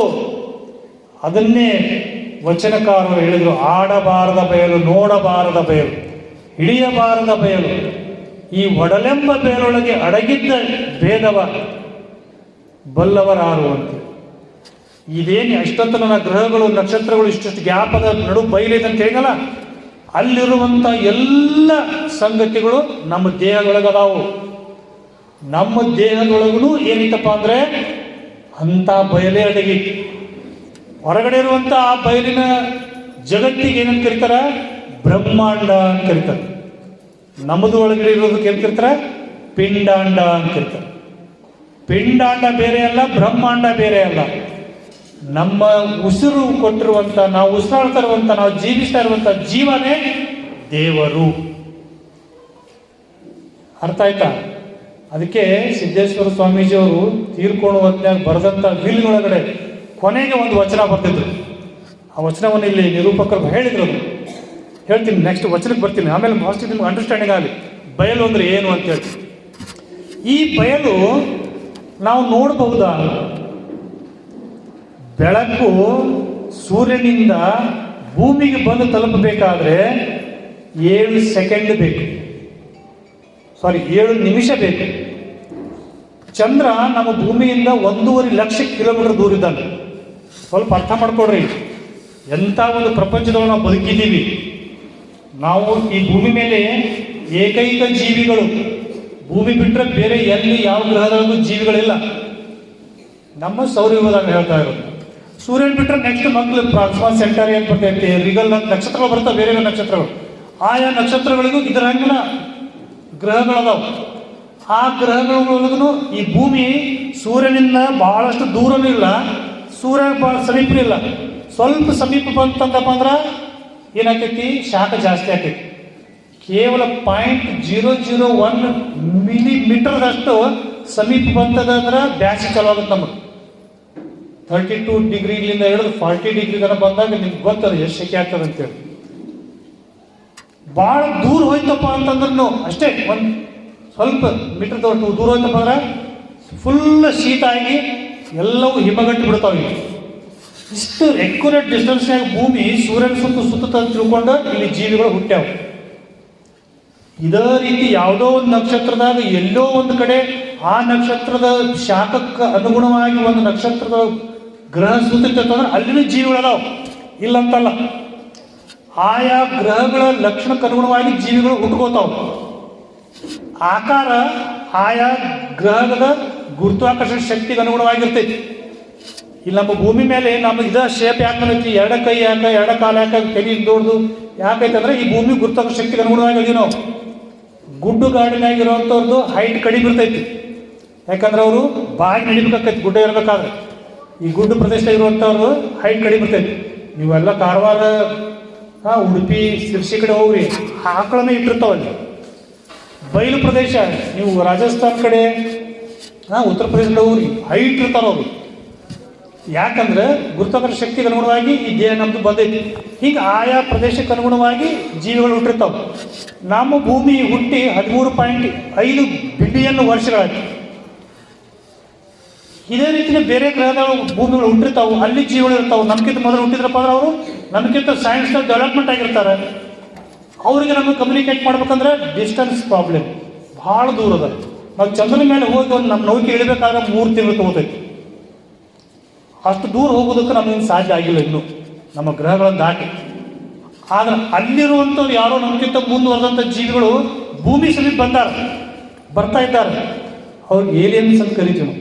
ಅದನ್ನೇ ವಚನಕಾರರು ಹೇಳಿದರು, ಆಡಬಾರದ ಬಯಲು, ನೋಡಬಾರದ ಬಯಲು, ಹಿಡಿಯಬಾರದ ಬಯಲು. ಈ ಒಡಲೆಂಬ ಬಯಲೊಳಗೆ ಅಡಗಿದ್ದ ಭೇದವ ಬಲ್ಲವರಾರು ಅಂತ. ಇದೇನು ಅಷ್ಟೊತ್ತು ನನ್ನ ಗ್ರಹಗಳು ನಕ್ಷತ್ರಗಳು ಇಷ್ಟಷ್ಟು ಗ್ಯಾಪದ ನಡು ಬಯಲಿದೆ ಅಂತ ಹೇಳಲ್ಲ, ಅಲ್ಲಿರುವಂಥ ಎಲ್ಲ ಸಂಗತಿಗಳು ನಮ್ಮ ದೇಹದೊಳಗದಾವು. ನಮ್ಮ ದೇಹದೊಳಗೂ ಏನಿತ್ತಪ್ಪ ಅಂದರೆ ಅಂಥ ಬಯಲೇ ಅಡಗಿ. ಹೊರಗಡೆ ಇರುವಂಥ ಆ ಬಯಲಿನ ಜಗತ್ತಿಗೆ ಏನಂತ ಕರೀತಾರ? ಬ್ರಹ್ಮಾಂಡ ಅಂತ ಕರೀತಾರೆ. ನಮ್ಮದು ಒಳಗಡೆ ಇರೋದಕ್ಕೆ ಏನು ಕರೀತಾರೆ? ಪಿಂಡಾಂಡ ಅಂತ ಕರೀತಾರೆ. ಪಿಂಡಾಂಡ ಬೇರೆ ಅಲ್ಲ, ಬ್ರಹ್ಮಾಂಡ ಬೇರೆ ಅಲ್ಲ. ನಮ್ಮ ಉಸಿರು ಕೊಟ್ಟಿರುವಂಥ, ನಾವು ಉಸಿರಾಡ್ತಾ ಇರುವಂಥ, ನಾವು ಜೀವಿಸ್ತಾ ಇರುವಂಥ ಜೀವನೇ ದೇವರು. ಅರ್ಥ ಆಯ್ತಾ? ಅದಕ್ಕೆ ಸಿದ್ದೇಶ್ವರ ಸ್ವಾಮೀಜಿಯವರು ತೀರ್ಕೊಂಡು ಹೊತ್ನ್ಯಾಗ ಬರೆದಂಥ ವಿಲ್ನೊಳಗಡೆ ಕೊನೆಗೆ ಒಂದು ವಚನ ಬರ್ತಿದ್ರು. ಆ ವಚನವನ್ನು ಇಲ್ಲಿ ನಿರೂಪಕರು ಹೇಳಿದ್ರು. ಅದು ಹೇಳ್ತೀನಿ, ನೆಕ್ಸ್ಟ್ ವಚನಕ್ಕೆ ಬರ್ತೀನಿ, ಆಮೇಲೆ ಫಸ್ಟ್ ನಿಮ್ಗೆ ಅಂಡರ್ಸ್ಟ್ಯಾಂಡಿಂಗ್ ಆಗಲಿ ಬಯಲು ಅಂದರೆ ಏನು ಅಂತ ಹೇಳಿ. ಈ ಬಯಲು ನಾವು ನೋಡಬಹುದಾ? ಬೆಳಕು ಸೂರ್ಯನಿಂದ ಭೂಮಿಗೆ ಬಂದು ತಲುಪಬೇಕಾದ್ರೆ 7 ಸೆಕೆಂಡ್ ಬೇಕು, 7 ನಿಮಿಷ ಬೇಕು. ಚಂದ್ರ ನಮ್ಮ ಭೂಮಿಯಿಂದ 1.5 ಲಕ್ಷ ಕಿಲೋಮೀಟರ್ ದೂರ ಇದ್ದಾನೆ. ಸ್ವಲ್ಪ ಅರ್ಥ ಮಾಡ್ಕೊಡ್ರಿ, ಎಂಥ ಒಂದು ಪ್ರಪಂಚದೊಳಗೆ ನಾವು ಬದುಕಿದ್ದೀವಿ. ನಾವು ಈ ಭೂಮಿ ಮೇಲೆ ಏಕೈಕ ಜೀವಿಗಳು. ಭೂಮಿ ಬಿಟ್ಟರೆ ಬೇರೆ ಎಲ್ಲಿ ಯಾವ ಗ್ರಹದೊಳಗೂ ಜೀವಿಗಳಿಲ್ಲ. ನಮ್ಮ ಸೌರವ್ಯೂಹದಾಗ ಹೇಳ್ತಾ ಇರೋದು. ಸೂರ್ಯನ ಬಿಟ್ಟರೆ ನೆಕ್ಸ್ಟ್ ಮಕ್ಕಳು ಪ್ರಾಕ್ಸಿಮಾ ಸೆಂಟರಿ ಅಂತ ಬರ್ತೈತಿ, ರಿಗಲ್ ಅಂತ ನಕ್ಷತ್ರಗಳು ಬರ್ತವೆ, ಬೇರೆ ಬೇರೆ ನಕ್ಷತ್ರಗಳು. ಆಯಾ ನಕ್ಷತ್ರಗಳಿಗೂ ಇದರ ಹಂಗಿನ ಗ್ರಹಗಳದಾವು. ಆ ಗ್ರಹಗಳೊಳಗೂ ಈ ಭೂಮಿ ಸೂರ್ಯನಿಂದ ಬಹಳಷ್ಟು ದೂರನೂ ಇಲ್ಲ, ಸೂರ್ಯ ಭಾಳ ಸಮೀಪ ಇಲ್ಲ. ಸ್ವಲ್ಪ ಸಮೀಪ ಬಂತಂದಪ್ಪ ಅಂದ್ರೆ ಏನಾಗ್ತೈತಿ? ಶಾಖ ಜಾಸ್ತಿ ಆಗ್ತೈತಿ. ಕೇವಲ 0.001 ಮಿಲಿಮೀಟರ್ದಷ್ಟು ಸಮೀಪ ಬಂತದಂದ್ರೆ ಬ್ಯಾಸಿಗೆ ಚಾಲು ಆಗುತ್ತೆ. ನಮಗೆ 32 ಡಿಗ್ರಿಲಿಂದ ಹಿಡಿದು 40 ಡಿಗ್ರಿ ತನಕ ಬಂದಾಗ ನಿಮ್ಗೆ ಗೊತ್ತದ ಎಷ್ಟು ಶೆಕೆ ಆಗ್ತದೆ ಅಂತೇಳಿ. ಭಾಳ ದೂರ ಹೋಯ್ತಪ್ಪ ಅಂತಂದ್ರೂ ಅಷ್ಟೇ, ಒಂದು ಸ್ವಲ್ಪ ಮೀಟರ್ ದೂರ ಹೋಯ್ತಪ್ಪ ಅಂದ್ರೆ ಫುಲ್ ಶೀತ ಆಗಿ ಎಲ್ಲವೂ ಹಿಮಗಟ್ಟಿ ಬಿಡ್ತಾವೆ. ಇಷ್ಟು ಎಕ್ಯುರೇಟ್ ಡಿಸ್ಟೆನ್ಸ್ನಾಗ ಭೂಮಿ ಸೂರ್ಯನ ಸುತ್ತ ತಿಳ್ಕೊಂಡು ಇಲ್ಲಿ ಜೀವಿಗಳು ಹುಟ್ಟ್ಯಾವ. ಇದೇ ರೀತಿ ಯಾವುದೋ ಒಂದು ನಕ್ಷತ್ರದಾಗ ಎಲ್ಲೋ ಒಂದು ಕಡೆ ಆ ನಕ್ಷತ್ರದ ಶಾಖಕ್ಕೆ ಅನುಗುಣವಾಗಿ ಒಂದು ನಕ್ಷತ್ರದ ಗ್ರಹ ಸುತ್ತಿರ್ತಂದ್ರೆ ಅಲ್ಲಿನ ಜೀವಿಗಳದಾವ, ಇಲ್ಲಂತಲ್ಲ. ಆಯಾ ಗ್ರಹಗಳ ಲಕ್ಷಣಕ್ಕೆ ಅನುಗುಣವಾಗಿ ಜೀವಿಗಳು ಹುಟ್ಕೋತಾವ. ಆಕಾರ ಆಯಾ ಗ್ರಹದ ಗುರುತ್ವಾಕರ್ಷಣ ಶಕ್ತಿಗೆ ಅನುಗುಣವಾಗಿರ್ತೈತಿ. ಇಲ್ಲಿ ನಮ್ಮ ಭೂಮಿ ಮೇಲೆ ನಮಗೆ ಇದ ಶೇಪ್ ಯಾಕೆ ಬಂದೈತಿ? 2 ಕೈ ಯಾಕೆ, 2 ಕಾಲು ಯಾಕೆ, ಕೈ ದೊಡ್ಡದು ಯಾಕೈತೆ ಅಂದ್ರೆ ಈ ಭೂಮಿ ಗುರುತ್ವಾಕರ್ಷಣ ಶಕ್ತಿಗೆ ಅನುಗುಣವಾಗಿ ನಾವು ಗುಡ್ಡು ಗಾಡಿನಾಗಿರೋವಂಥವ್ರದ್ದು ಹೈಟ್ ಕಡಿಮೆ ಇರ್ತೈತಿ. ಯಾಕಂದ್ರೆ ಅವರು ಬಾಗಿ ನಡಿಬೇಕಾಕೈತಿ ಗುಡ್ಡ ಇರಬೇಕಾದ್ರೆ. ಈ ಗುಡ್ಡು ಪ್ರದೇಶದಾಗ ಇರುವಂಥವ್ರು ಹೈಟ್ ಕಡಿಮೆ ಇರ್ತೈತಿ. ನೀವೆಲ್ಲ ಕಾರವಾರ, ಉಡುಪಿ, ಶಿರ್ಸಿ ಕಡೆ ಹೋಗ್ರಿ, ಆಕಳನ್ನ ಇಟ್ಟಿರ್ತಾವಲ್ಲಿ. ಬಯಲು ಪ್ರದೇಶ ನೀವು ರಾಜಸ್ಥಾನ್ ಕಡೆ, ಉತ್ತರ ಪ್ರದೇಶ ಕಡೆ ಹೋಗ್ರಿ, ಹೈಟ್ ಇರ್ತಾರ ಅವರು. ಯಾಕಂದ್ರೆ ಗುರುತ್ವಾಕರ್ಷಣ ಶಕ್ತಿಗೆ ಅನುಗುಣವಾಗಿ ಈ ದೇಹ ನಮ್ದು ಬಂದೈತಿ. ಹೀಗೆ ಆಯಾ ಪ್ರದೇಶಕ್ಕೆ ಅನುಗುಣವಾಗಿ ಜೀವಿಗಳು ಹುಟ್ಟಿರ್ತಾವೆ. ನಮ್ಮ ಭೂಮಿ ಹುಟ್ಟಿ 13.5 ಬಿಲಿಯನ್ ವರ್ಷಗಳಾಯ್ತು. ಇದೇ ರೀತಿಯೇ ಬೇರೆ ಗ್ರಹದ ಭೂಮಿಗಳು ಹುಟ್ಟಿರ್ತಾವೆ, ಅಲ್ಲಿ ಜೀವಿಗಳು ಇರ್ತಾವೆ. ನಮ್ಗಿಂತ ಮೊದಲು ಹುಟ್ಟಿದ್ರಪ್ಪ ಅಂದ್ರೆ ಅವರು ನಮಗಿಂತ ಸೈನ್ಸ್ನಲ್ಲಿ ಡೆವಲಪ್ಮೆಂಟ್ ಆಗಿರ್ತಾರೆ. ಅವರಿಗೆ ನಮಗೆ ಕಮ್ಯುನಿಕೇಟ್ ಮಾಡ್ಬೇಕಂದ್ರೆ ಡಿಸ್ಟೆನ್ಸ್ ಪ್ರಾಬ್ಲಮ್, ಭಾಳ ದೂರ ಅದ. ನಾವು ಚಂದ್ರನ ಮೇಲೆ ಹೋಗಿ ಒಂದು ನಮ್ಮ ನೌಕೆ ಇಳಿಬೇಕಾದ್ರೆ 3 ತಿಂಗಳು ತಗೋತೈತಿ. ಅಷ್ಟು ದೂರ ಹೋಗೋದಕ್ಕೆ ನಮಗೇನು ಸಾಧ್ಯ ಆಗಿಲ್ಲ ಇನ್ನೂ, ನಮ್ಮ ಗ್ರಹಗಳನ್ನು ದಾಟಿ. ಆದ್ರೆ ಅಲ್ಲಿರುವಂಥವ್ರು ಯಾರೋ ನಮಗಿಂತ ಮುಂದುವರೆದಂಥ ಜೀವಿಗಳು ಭೂಮಿ ಸಮೀಪ ಬರ್ತಾ ಇದ್ದಾರೆ. ಅವ್ರಿಗೆ ಏಲಿಯನ್ಸ್ ಅಂತ ಕರಿತೀವಿ ನಾವು.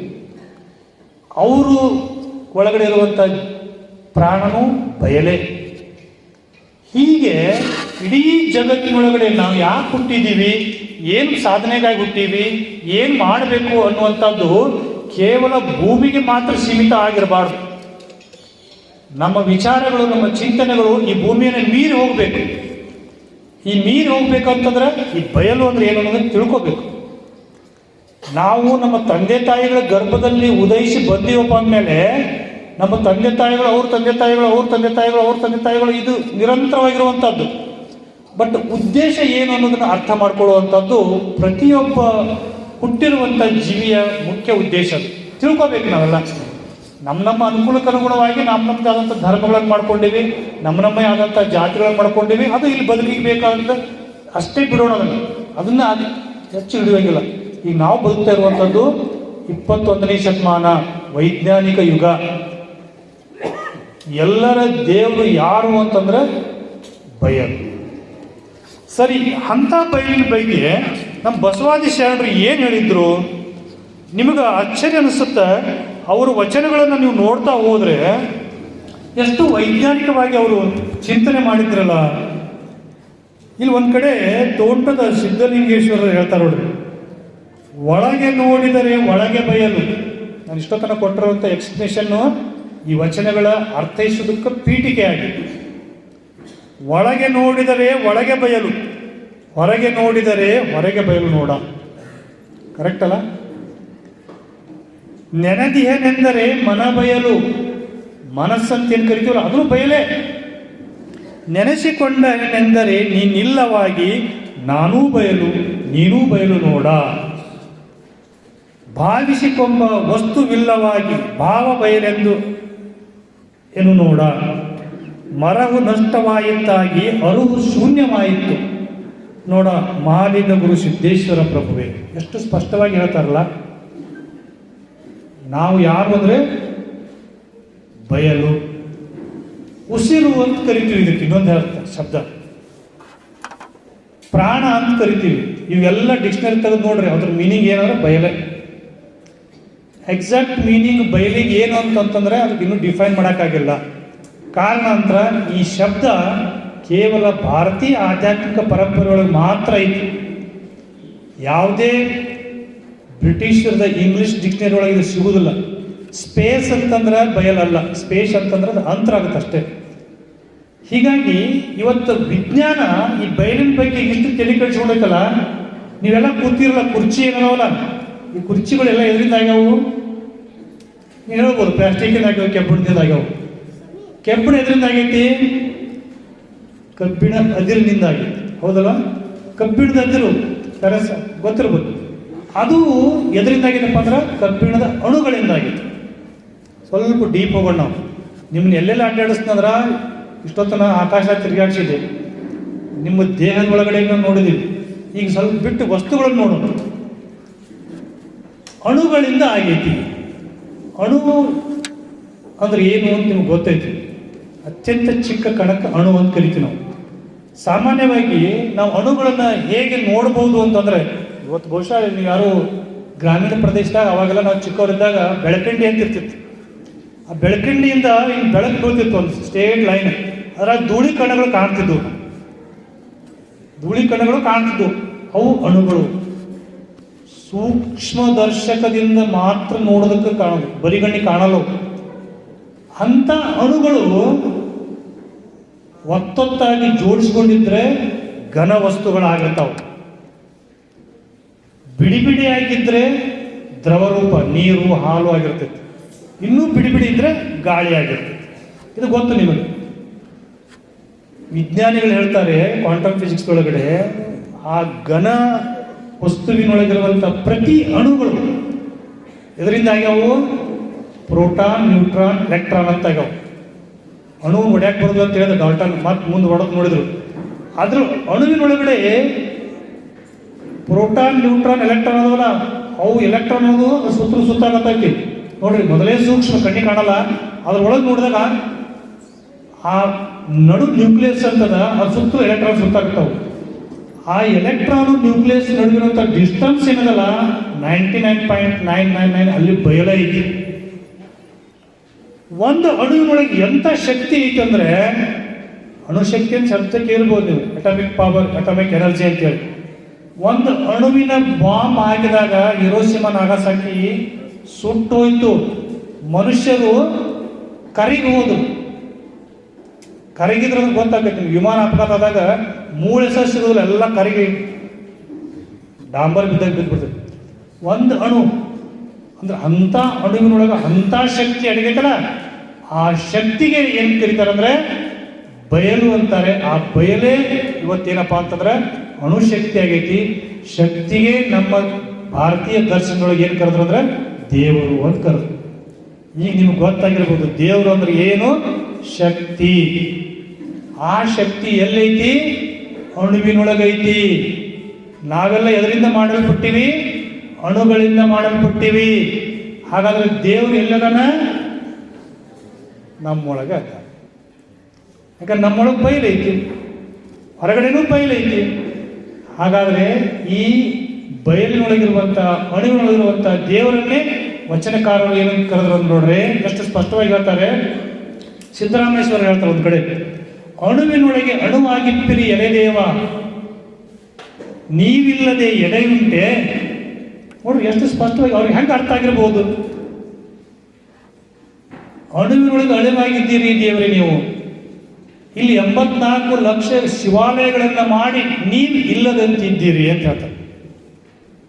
ಅವರು ಒಳಗಡೆ ಇರುವಂಥ ಪ್ರಾಣನೂ ಬಯಲೇ. ಹೀಗೆ ಇಡೀ ಜಗತ್ತಿನೊಳಗಡೆ ನಾವು ಯಾಕೆ ಹುಟ್ಟಿದ್ದೀವಿ, ಏನು ಸಾಧನೆಗಾಗಿ ಹುಟ್ಟೀವಿ, ಏನು ಮಾಡಬೇಕು ಅನ್ನುವಂಥದ್ದು ಕೇವಲ ಭೂಮಿಗೆ ಮಾತ್ರ ಸೀಮಿತ ಆಗಿರಬಾರ್ದು. ನಮ್ಮ ವಿಚಾರಗಳು, ನಮ್ಮ ಚಿಂತನೆಗಳು ಈ ಭೂಮಿಯನ್ನು ಮೀರಿ ಹೋಗಬೇಕು. ಈ ಮೀರಿ ಹೋಗ್ಬೇಕಂತಂದ್ರೆ ಈ ಬಯಲು ಅಂದ್ರೆ ಏನು ಅನ್ನೋದನ್ನು ತಿಳ್ಕೋಬೇಕು. ನಾವು ನಮ್ಮ ತಂದೆ ತಾಯಿಗಳ ಗರ್ಭದಲ್ಲಿ ಉದಯಿಸಿ ಬಂದೀವಪ್ಪ ಅಂದಮೇಲೆ ನಮ್ಮ ತಂದೆ ತಾಯಿಗಳು, ಅವ್ರ ತಂದೆ ತಾಯಿಗಳು, ಅವ್ರ ತಂದೆ ತಾಯಿಗಳು, ಅವ್ರ ತಂದೆ ತಾಯಿಗಳು, ಇದು ನಿರಂತರವಾಗಿರುವಂಥದ್ದು. ಬಟ್ ಉದ್ದೇಶ ಏನು ಅನ್ನೋದನ್ನು ಅರ್ಥ ಮಾಡ್ಕೊಳ್ಳುವಂಥದ್ದು ಪ್ರತಿಯೊಬ್ಬ ಹುಟ್ಟಿರುವಂಥ ಜೀವಿಯ ಮುಖ್ಯ ಉದ್ದೇಶ. ತಿಳ್ಕೊಬೇಕು ನಾವೆಲ್ಲ. ನಮ್ಮ ಅನುಕೂಲಕ್ಕೆ ಅನುಗುಣವಾಗಿ ನಮ್ಮದೇ ಆದಂಥ ಧರ್ಮಗಳನ್ನು ಮಾಡ್ಕೊಂಡಿವಿ, ನಮ್ಮೇ ಆದಂಥ ಜಾತಿಗಳನ್ನು ಮಾಡ್ಕೊಂಡಿವಿ. ಅದು ಇಲ್ಲಿ ಬದುಕಿಗೆ ಬೇಕಾದಂಥ ಅಷ್ಟೇ ಬಿಡೋಣ. ಅದನ್ನು ಅದು ಹೆಚ್ಚು ಹಿಡಿಯೋಂಗಿಲ್ಲ. ಈಗ ನಾವು ಬದುಕ್ತಾ ಇರುವಂಥದ್ದು 21ನೇ ಶತಮಾನ, ವೈಜ್ಞಾನಿಕ ಯುಗ. ಎಲ್ಲರ ದೇವರು ಯಾರು ಅಂತಂದ್ರೆ ಬಯಲು. ಸರಿ, ಅಂಥ ಬಯಲಿನ ಬಗ್ಗೆ ನಮ್ಮ ಬಸವಾದಿ ಶರಣರು ಏನು ಹೇಳಿದ್ರು? ನಿಮಗೆ ಆಶ್ಚರ್ಯ ಅನಿಸುತ್ತೆ. ಅವರ ವಚನಗಳನ್ನು ನೀವು ನೋಡ್ತಾ ಹೋದರೆ ಎಷ್ಟು ವೈಜ್ಞಾನಿಕವಾಗಿ ಅವರು ಚಿಂತನೆ ಮಾಡಿದ್ರಲ್ಲ. ಇಲ್ಲಿ ಒಂದು ಕಡೆ ತೋಟದ ಸಿದ್ಧಲಿಂಗೇಶ್ವರರು ಹೇಳ್ತಾರೆ ನೋಡ್ರಿ, ಒಳಗೆ ನೋಡಿದರೆ ಒಳಗೆ ಬಯಲು. ನಾನು ಇಷ್ಟೊತ್ತನ ಕೊಟ್ಟಿರುವಂಥ ಎಕ್ಸ್ಪ್ಲೇಷನ್ನು ಈ ವಚನಗಳ ಅರ್ಥೈಸೋದಕ್ಕೆ ಪೀಠಿಕೆ ಆಗಿದೆ. ಒಳಗೆ ನೋಡಿದರೆ ಒಳಗೆ ಬಯಲು, ಹೊರಗೆ ನೋಡಿದರೆ ಹೊರಗೆ ಬಯಲು ನೋಡ. ಕರೆಕ್ಟ್ ಅಲ್ಲ? ನೆನದಿಹನೆಂದರೆ ಮನ ಬಯಲು, ಮನಸ್ಸಂತೇನು ಕರಿತೀವಲ್ಲ ಅದು ಬಯಲೇ. ನೆನೆಸಿಕೊಂಡನೆಂದರೆ ನೀನಿಲ್ಲವಾಗಿ ನಾನೂ ಬಯಲು ನೀನೂ ಬಯಲು ನೋಡ. ಭಾವಿಸಿಕೊಂಬ ವಸ್ತುವಿಲ್ಲವಾಗಿ ಭಾವ ಬಯಲೆಂದು ಏನು ನೋಡ. ಮರವು ನಷ್ಟವಾಯಿತಾಗಿ ಅರುವು ಶೂನ್ಯವಾಯಿತು ನೋಡ. ಮಹಾಲಿಂಗ ಗುರು ಸಿದ್ದೇಶ್ವರ ಪ್ರಭುವೇ ಎಷ್ಟು ಸ್ಪಷ್ಟವಾಗಿ ಹೇಳ್ತಾರಲ್ಲ. ನಾವು ಯಾರು ಅಂದರೆ ಬಯಲು, ಉಸಿರು ಅಂತ ಕರಿತೀವಿ. ಇದಕ್ಕೆ ಇನ್ನೊಂದು ಅರ್ಥ ಶಬ್ದ ಪ್ರಾಣ ಅಂತ ಕರಿತೀವಿ. ಇವೆಲ್ಲ ಡಿಕ್ಷನರಿ ತೆಗೆದು ನೋಡ್ರಿ, ಅದ್ರ ಮೀನಿಂಗ್ ಏನಂದ್ರೆ ಬಯಲೆ. ಎಕ್ಸಾಕ್ಟ್ ಮೀನಿಂಗ್ ಬಯಲಿಗೆ ಏನು ಅಂತಂತಂದ್ರೆ ಅದಕ್ಕೆ ಇನ್ನೂ ಡಿಫೈನ್ ಮಾಡೋಕ್ಕಾಗಿಲ್ಲ. ಕಾರಣ ಅಂತ ಈ ಶಬ್ದ ಕೇವಲ ಭಾರತೀಯ ಆಧ್ಯಾತ್ಮಿಕ ಪರಂಪರೆಯೊಳಗೆ ಮಾತ್ರ ಐತಿ. ಯಾವುದೇ ಬ್ರಿಟಿಷರದ ಇಂಗ್ಲಿಷ್ ಡಿಕ್ಷನರಿ ಒಳಗೆ ಇದು ಸಿಗುವುದಿಲ್ಲ. ಸ್ಪೇಸ್ ಅಂತಂದ್ರೆ ಬಯಲಲ್ಲ, ಸ್ಪೇಸ್ ಅಂತಂದ್ರೆ ಅದು ಅಂತರ ಆಗುತ್ತೆ ಅಷ್ಟೇ. ಹೀಗಾಗಿ ಇವತ್ತು ವಿಜ್ಞಾನ ಈ ಬಯಲಿನ ಬಗ್ಗೆ ಇಷ್ಟು ತಲೆ ಕೆಡಿಸ್ಕೊಂಡೈತಲ್ಲ. ನೀವೆಲ್ಲ ಕೂತಿರಲ್ಲ, ಕುರ್ಚಿ ಏನವಲ್ಲ, ಈ ಕುರ್ಚಿಗಳೆಲ್ಲ ಎದರಿಂದ ಆಗ್ಯಾವು? ನೀವು ಹೇಳ್ಬೋದು ಪ್ಲಾಸ್ಟಿಕ್ಕಿಂದ ಆಗ್ಯಾವ, ಕೆಬ್ಬಣದಿಂದ ಆಗ್ಯಾವ. ಕೆಬ್ಬಣ ಎದರಿಂದ ಆಗೈತಿ? ಕಬ್ಬಿಣ ಅದಿರಿನಿಂದ ಆಗೈತಿ, ಹೌದಲ್ಲ? ಕಬ್ಬಿಣದ ಅದಿರು ಕರಸ ಗೊತ್ತಿರ್ಬೋದು. ಅದು ಎದರಿಂದ ಆಗಿದೆಪ್ಪ ಅಂದ್ರೆ ಕಬ್ಬಿಣದ ಅಣುಗಳಿಂದ ಆಗಿತ್ತು. ಸ್ವಲ್ಪ ಡೀಪ್ ಹೋಗೋಣ ನಾವು. ನಿಮ್ಮನ್ನ ಎಲ್ಲೆಲ್ಲ ಅಡ್ಡಾಡಿಸ್ತಂದ್ರೆ ಇಷ್ಟೊತ್ತನ ಆಕಾಶ ತಿರುಗಾಡಿಸಿದೆ, ನಿಮ್ಮ ದೇಹದ ಒಳಗಡೆ ನೋಡಿದ್ದೀವಿ. ಈಗ ಸ್ವಲ್ಪ ಬಿಟ್ಟು ವಸ್ತುಗಳನ್ನು ನೋಡೋಣ. ಅಣುಗಳಿಂದ ಆಗೈತಿ. ಅಣು ಅಂದ್ರೆ ಏನು ಅಂತ ನಿಮ್ಗೆ ಗೊತ್ತೈತಿ. ಅತ್ಯಂತ ಚಿಕ್ಕ ಕಣಕ್ಕೆ ಅಣು ಅಂತ ಕರಿತೀವಿ ನಾವು. ಸಾಮಾನ್ಯವಾಗಿ ನಾವು ಅಣುಗಳನ್ನು ಹೇಗೆ ನೋಡ್ಬೋದು ಅಂತಂದ್ರೆ, ಇವತ್ತು ಬಹುಶಃ ನೀವು ಯಾರು ಗ್ರಾಮೀಣ ಪ್ರದೇಶದಾಗ ಅವಾಗೆಲ್ಲ ನಾವು ಚಿಕ್ಕವರಿದ್ದಾಗ ಬೆಳಕಂಡಿ ಅಂತ ಇರ್ತಿತ್ತು. ಆ ಬೆಳಕಂಡಿಯಿಂದ ಹಿಂಗೆ ಬೆಳಕು ಬೀಳ್ತಿತ್ತು, ಒಂದು ಸ್ಟೇಟ್ ಲೈನ್. ಅದರ ಧೂಳಿ ಕಣಗಳು ಕಾಣ್ತಿದ್ವು. ಧೂಳಿ ಕಣಗಳು ಕಾಣ್ತಿದ್ವು, ಅವು ಅಣುಗಳು. ಸೂಕ್ಷ್ಮ ದರ್ಶಕದಿಂದ ಮಾತ್ರ ನೋಡೋದಕ್ಕೆ ಕಾಣೋದು, ಬರಿಗಣ್ಣಿ ಕಾಣಲ್ಲ. ಅಂಥ ಅಣುಗಳು ಒತ್ತೊತ್ತಾಗಿ ಜೋಡಿಸ್ಕೊಂಡಿದ್ರೆ ಘನ ವಸ್ತುಗಳಾಗಿರ್ತಾವೆ. ಬಿಡಿ ಬಿಡಿಯಾಗಿದ್ದರೆ ದ್ರವರೂಪ, ನೀರು, ಹಾಲು ಆಗಿರ್ತೈತಿ. ಇನ್ನೂ ಬಿಡಿ ಬಿಡಿ ಇದ್ರೆ ಗಾಳಿ ಆಗಿರ್ತೈತಿ. ಇದು ಗೊತ್ತು ನಿಮಗೆ. ವಿಜ್ಞಾನಿಗಳು ಹೇಳ್ತಾರೆ ಕ್ವಾಂಟಮ್ ಫಿಸಿಕ್ಸ್ ಒಳಗಡೆ ಆ ಘನ ವಸ್ತುವಿನೊಳಗಿರುವಂಥ ಪ್ರತಿ ಅಣುಗಳು ಇದರಿಂದ ಆಗ್ಯಾವು ಪ್ರೋಟಾನ್, ನ್ಯೂಟ್ರಾನ್, ಎಲೆಕ್ಟ್ರಾನ್ ಅಂತ ಆಗ್ಯಾವ. ಅಣು ಹೊಡ್ಯಾಕೆ ಬರೋದು ಅಂತ ಹೇಳಿದ್ರೆ ಡಾಲ್ಟನ್ ಮತ್ತೆ ಮುಂದೆ ಹೊಡೆದು ನೋಡಿದ್ರು. ಅದ್ರ ಅಣುವಿನೊಳಗಡೆ ಪ್ರೋಟಾನ್, ನ್ಯೂಟ್ರಾನ್, ಎಲೆಕ್ಟ್ರಾನ್ ಅದವಲ್ಲ, ಅವು ಎಲೆಕ್ಟ್ರಾನ್ ಅನ್ನೋದು ಸುತ್ತಾಗತ್ತೈತಿ ನೋಡ್ರಿ. ಮೊದಲೇ ಸೂಕ್ಷ್ಮ, ಕಣ್ಣಿ ಕಾಣಲ್ಲ. ಅದ್ರೊಳಗೆ ನೋಡಿದಾಗ ಆ ನಡು ನ್ಯೂಕ್ಲಿಯಸ್ ಅಂತದ, ಅದು ಸುತ್ತಲೂ ಎಲೆಕ್ಟ್ರಾನ್ ಸುತ್ತಾಗ್ತಾವೆ. ಆ ಎಲೆಕ್ಟ್ರಾನು ನ್ಯೂಕ್ಲಿಯಸ್ ನಡುವಿರುವಂಥ ಡಿಸ್ಟನ್ಸ್ ಏನದಲ್ಲ 99.999 ಅಲ್ಲಿ ಬಯಲ ಐತಿ. ಒಂದು ಅಣುವಿನೊಳಗೆ ಎಂಥ ಶಕ್ತಿ ಐತಿ ಅಂದರೆ, ಅಣುಶಕ್ತಿ ಅಂತ ಶಬ್ದಕ್ಕೆ ಇರ್ಬೋದು ನೀವು, ಅಟಾಮಿಕ್ ಪವರ್, ಅಟಾಮಿಕ್ ಎನರ್ಜಿ ಅಂತೇಳಿ. ಒಂದು ಅಣುವಿನ ಬಾಂಬ್ ಹಾಕಿದಾಗ ಹಿರೋಶಿಮಾ ನಾಗಾಸಾಕಿ ಸುಟ್ಟೋಯ್ತು. ಮನುಷ್ಯರು ಕರಿಗೆ ಹೋದ್ರು. ಕರಗಿದ್ರೆ ಗೊತ್ತಾಗೈತಿ ನಿಮ್ಗೆ. ವಿಮಾನ ಅಪಘಾತ ಆದಾಗ ಮೂಳೆ ಸಹ ಸಿಗೋದಿಲ್ಲ, ಎಲ್ಲ ಕರಗಿ ಡಾಂಬರ್ ಬಿದ್ದಾಗ ಬಿದ್ದುಬಿಡ್ತದೆ. ಒಂದು ಅಣು ಅಂದ್ರೆ ಅಂಥ ಅಣುವಿನೊಳಗೆ ಅಂಥ ಶಕ್ತಿ ಅಡಗೈತಲ್ಲ, ಆ ಶಕ್ತಿಗೆ ಏನು ಕರೀತಾರೆ ಅಂದರೆ ಬಯಲು ಅಂತಾರೆ. ಆ ಬಯಲೇ ಇವತ್ತೇನಪ್ಪ ಅಂತಂದ್ರೆ ಅಣುಶಕ್ತಿ ಆಗೈತಿ. ಶಕ್ತಿಗೆ ನಮ್ಮ ಭಾರತೀಯ ದರ್ಶನದೊಳಗೆ ಏನು ಕರೆದ್ರು ಅಂದ್ರೆ ದೇವರು ಅಂತ ಕರೆದ್ರು. ಈಗ ನಿಮ್ಗೆ ಗೊತ್ತಾಗಿರ್ಬೋದು ದೇವರು ಅಂದ್ರೆ ಏನು, ಶಕ್ತಿ. ಆ ಶಕ್ತಿ ಎಲ್ಲೈತಿ, ಅಣುವಿನೊಳಗೈತಿ. ನಾವೆಲ್ಲ ಎದರಿಂದ ಮಾಡಲ್ಪಟ್ಟಿವಿ, ಅಣುಗಳಿಂದ ಮಾಡಲ್ಪಟ್ಟಿವಿ. ಹಾಗಾದ್ರೆ ದೇವರು ಎಲ್ಲದನ ನಮ್ಮೊಳಗೆ ಅದ. ಯಾಕಂದ್ರೆ ನಮ್ಮೊಳಗೆ ಬಯಲೈತಿ, ಹೊರಗಡೆನೂ ಬಯಲೈತಿ. ಹಾಗಾದ್ರೆ ಈ ಬಯಲಿನೊಳಗಿರುವಂಥ ಅಣುವಿನೊಳಗಿರುವಂಥ ದೇವರನ್ನೇ ವಚನಕಾರರು ಏನಂತ ಕರೆದ್ರು ಅಂತ ನೋಡ್ರಿ, ಎಷ್ಟು ಸ್ಪಷ್ಟವಾಗಿ ಹೇಳ್ತಾರೆ. ಸಿದ್ದರಾಮೇಶ್ವರ ಹೇಳ್ತಾರೆ ಒಂದು ಕಡೆ, ಅಣುವಿನೊಳಗೆ ಅಣುವಾಗಿಪ್ಪಿರಿ ಎಲೆದೇವ, ನೀವಿಲ್ಲದೆ ಎಡೆಯುಂಟೆ. ನೋಡ್ರಿ ಎಷ್ಟು ಸ್ಪಷ್ಟವಾಗಿ ಅವ್ರಿಗೆ ಹೆಂಗೆ ಅರ್ಥ ಆಗಿರ್ಬೋದು. ಅಣುವಿನೊಳಗೆ ಅಣುವಾಗಿದ್ದೀರಿ ದೇವರೇ ನೀವು. ಇಲ್ಲಿ 84 ಲಕ್ಷ ಶಿವಾಲಯಗಳನ್ನು ಮಾಡಿ ನೀವು ಇಲ್ಲದಂತಿದ್ದೀರಿ ಅಂತ ಹೇಳ್ತಾರೆ.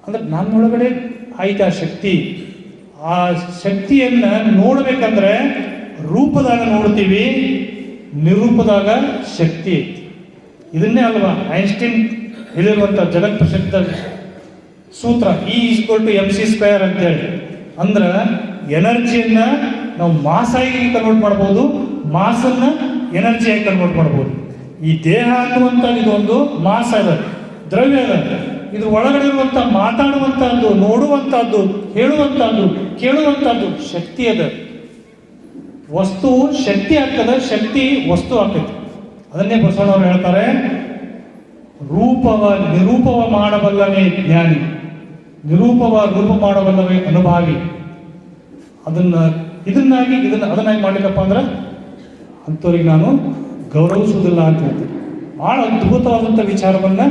ಅಂದ್ರೆ ನನ್ನೊಳಗಡೆ ಆಯ್ತು ಆ ಶಕ್ತಿ. ಆ ಶಕ್ತಿಯನ್ನ ನೋಡ್ಬೇಕಂದ್ರೆ ರೂಪದಾಗ ನೋಡ್ತೀವಿ, ನಿರೂಪದಾಗ ಶಕ್ತಿ ಐತಿ. ಇದನ್ನೇ ಅಲ್ವಾ ಐನ್ಸ್ಟೈನ್ ಹೇಳಿರುವಂಥ ಜಗತ್ ಪ್ರಸಿದ್ಧ ಸೂತ್ರ E=mc² ಅಂತೇಳಿ. ಅಂದ್ರೆ ಎನರ್ಜಿಯನ್ನ ನಾವು ಮಾಸಾಗಿ ಕನ್ವರ್ಟ್ ಮಾಡ್ಬೋದು, ಮಾಸನ್ನ ಎನರ್ಜಿಯಾಗಿ ಕನ್ವರ್ಟ್ ಮಾಡ್ಬೋದು. ಈ ದೇಹ ಅನ್ನುವಂಥದ್ದು ಇದೊಂದು ಮಾಸ ಅದ, ದ್ರವ್ಯ ಅದ. ಇದ್ರ ಒಳಗಡೆ ಇರುವಂಥ ಮಾತಾಡುವಂಥದ್ದು, ನೋಡುವಂಥದ್ದು, ಹೇಳುವಂಥದ್ದು, ಕೇಳುವಂಥದ್ದು ಶಕ್ತಿ ಅದ. ವಸ್ತು ಶಕ್ತಿ ಆಗ್ತದ, ಶಕ್ತಿ ವಸ್ತು ಆಗ್ತೈತಿ. ಅದನ್ನೇ ಬಸವಣ್ಣವ್ರು ಹೇಳ್ತಾರೆ, ರೂಪವ ನಿರೂಪವ ಮಾಡಬಲ್ಲವೇ ಜ್ಞಾನಿ, ನಿರೂಪವ ರೂಪ ಮಾಡಬಲ್ಲವೇ ಅನುಭಾವಿ. ಅದನ್ನಾಗಿ ಮಾಡಲಿಕ್ಕಪ್ಪ ಅಂದ್ರೆ ಅಂಥವ್ರಿಗೆ ನಾನು ಗೌರವಿಸುವುದಿಲ್ಲ ಅಂತ ಹೇಳ್ತೀನಿ. ಭಾಳ ಅದ್ಭುತವಾದಂಥ ವಿಚಾರವನ್ನು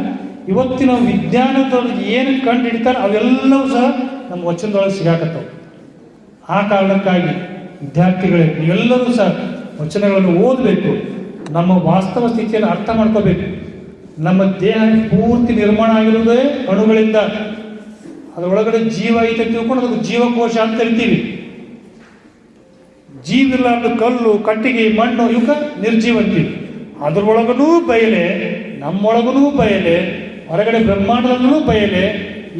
ಇವತ್ತಿನ ವಿಜ್ಞಾನದೊಳಗೆ ಏನು ಕಂಡು ಹಿಡಿತಾರೆ ಅವೆಲ್ಲವೂ ಸಹ ನಮ್ಮ ವಚನದೊಳಗೆ ಸಿಗಾಕತ್ತವೆ. ಆ ಕಾರಣಕ್ಕಾಗಿ ವಿದ್ಯಾರ್ಥಿಗಳೇ ನೀವೆಲ್ಲರೂ ಸಹ ವಚನಗಳನ್ನು ಓದಬೇಕು, ನಮ್ಮ ವಾಸ್ತವ ಸ್ಥಿತಿಯನ್ನು ಅರ್ಥ ಮಾಡ್ಕೋಬೇಕು. ನಮ್ಮ ದೇಹ ಪೂರ್ತಿ ನಿರ್ಮಾಣ ಆಗಿರೋದೇ ಅಣುಗಳಿಂದ. ಅದರೊಳಗಡೆ ಜೀವ ಐತೆ ತಿಳ್ಕೊಂಡು ಅದಕ್ಕೆ ಜೀವಕೋಶ ಅಂತ ಕರಿತೀವಿ. ಜೀವಿರ್ಲಾರ್ದು ಕಲ್ಲು, ಕಟ್ಟಿಗೆ, ಮಣ್ಣು ಇವಕ್ಕೆ ನಿರ್ಜೀವ ಅಂತೀವಿ. ಅದ್ರೊಳಗೂ ಬಯಲೆ, ನಮ್ಮೊಳಗೂ ಬಯಲೆ, ಹೊರಗಡೆ ಬ್ರಹ್ಮಾಂಡದಲ್ಲೂ ಬಯಲೆ.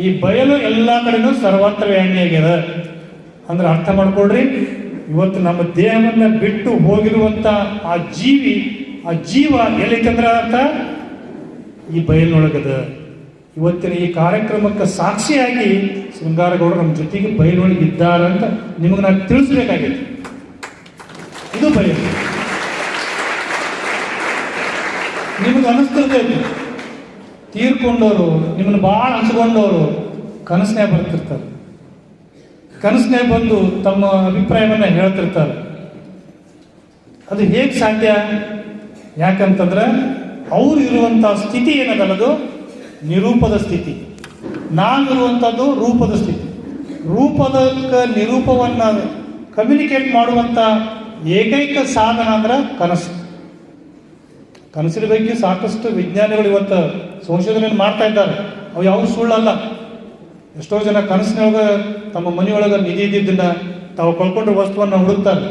ಈ ಬಯಲು ಎಲ್ಲ ಕಡೆನೂ ಸರ್ವತ್ರ ವ್ಯಾನ್ಯಾಗ್ಯದ. ಅಂದ್ರೆ ಅರ್ಥ ಮಾಡ್ಕೊಳ್ರಿ, ಇವತ್ತು ನಮ್ಮ ದೇಹವನ್ನು ಬಿಟ್ಟು ಹೋಗಿರುವಂಥ ಆ ಜೀವ ಎಲ್ಲೈತಂದ್ರೆ ಅರ್ಥ ಈ ಬಯಲಿನೊಳಗದ. ಇವತ್ತಿನ ಈ ಕಾರ್ಯಕ್ರಮಕ್ಕೆ ಸಾಕ್ಷಿಯಾಗಿ ಶೃಂಗಾರಗೌಡರು ನಮ್ಮ ಜೊತೆಗೆ ಬಯಲಿನೊಳಗೆ ಇದ್ದಾರೆ ಅಂತ ನಿಮಗೆ ನಾನು ತಿಳಿಸ್ಬೇಕಾಗಿತ್ತು. ಇದು ಬಯಲು. ನಿಮಗೆ ಅನಿಸ್ತಿರ್ತೈತಿ ತೀರ್ಕೊಂಡವರು, ನಿಮ್ಮನ್ನು ಭಾಳ ಹಂಚ್ಕೊಂಡವರು ಕನಸನ್ನೇ ಬರ್ತಿರ್ತಾರೆ. ಕನಸನ್ನೇ ಬಂದು ತಮ್ಮ ಅಭಿಪ್ರಾಯವನ್ನು ಹೇಳ್ತಿರ್ತಾರೆ. ಅದು ಹೇಗೆ ಸಾಧ್ಯ? ಯಾಕಂತಂದ್ರೆ ಅವ್ರು ಇರುವಂಥ ಸ್ಥಿತಿ ಏನದಲ್ಲ, ಅದು ನಿರೂಪದ ಸ್ಥಿತಿ. ನಾವಿರುವಂಥದ್ದು ರೂಪದ ಸ್ಥಿತಿ. ರೂಪದಕ್ಕೆ ನಿರೂಪವನ್ನು ಕಮ್ಯುನಿಕೇಟ್ ಮಾಡುವಂಥ ಏಕೈಕ ಸಾಧನ ಅಂದ್ರೆ ಕನಸು. ಕನಸಿನ ಬಗ್ಗೆ ಸಾಕಷ್ಟು ವಿಜ್ಞಾನಿಗಳು ಇವತ್ತು ಸಂಶೋಧನೆಯನ್ನು ಮಾಡ್ತಾ ಇದ್ದಾರೆ. ಅವು ಯಾವ ಸುಳ್ಳಲ್ಲ. ಎಷ್ಟೋ ಜನ ಕನಸಿನೊಳಗೆ ತಮ್ಮ ಮನೆಯೊಳಗೆ ನಿಧಿ ಇದ್ದಿದ್ದನ್ನು ತಾವು ಕಳ್ಕೊಂಡ್ರ ವಸ್ತುವನ್ನು ಹುಡುಕ್ತಾರೆ.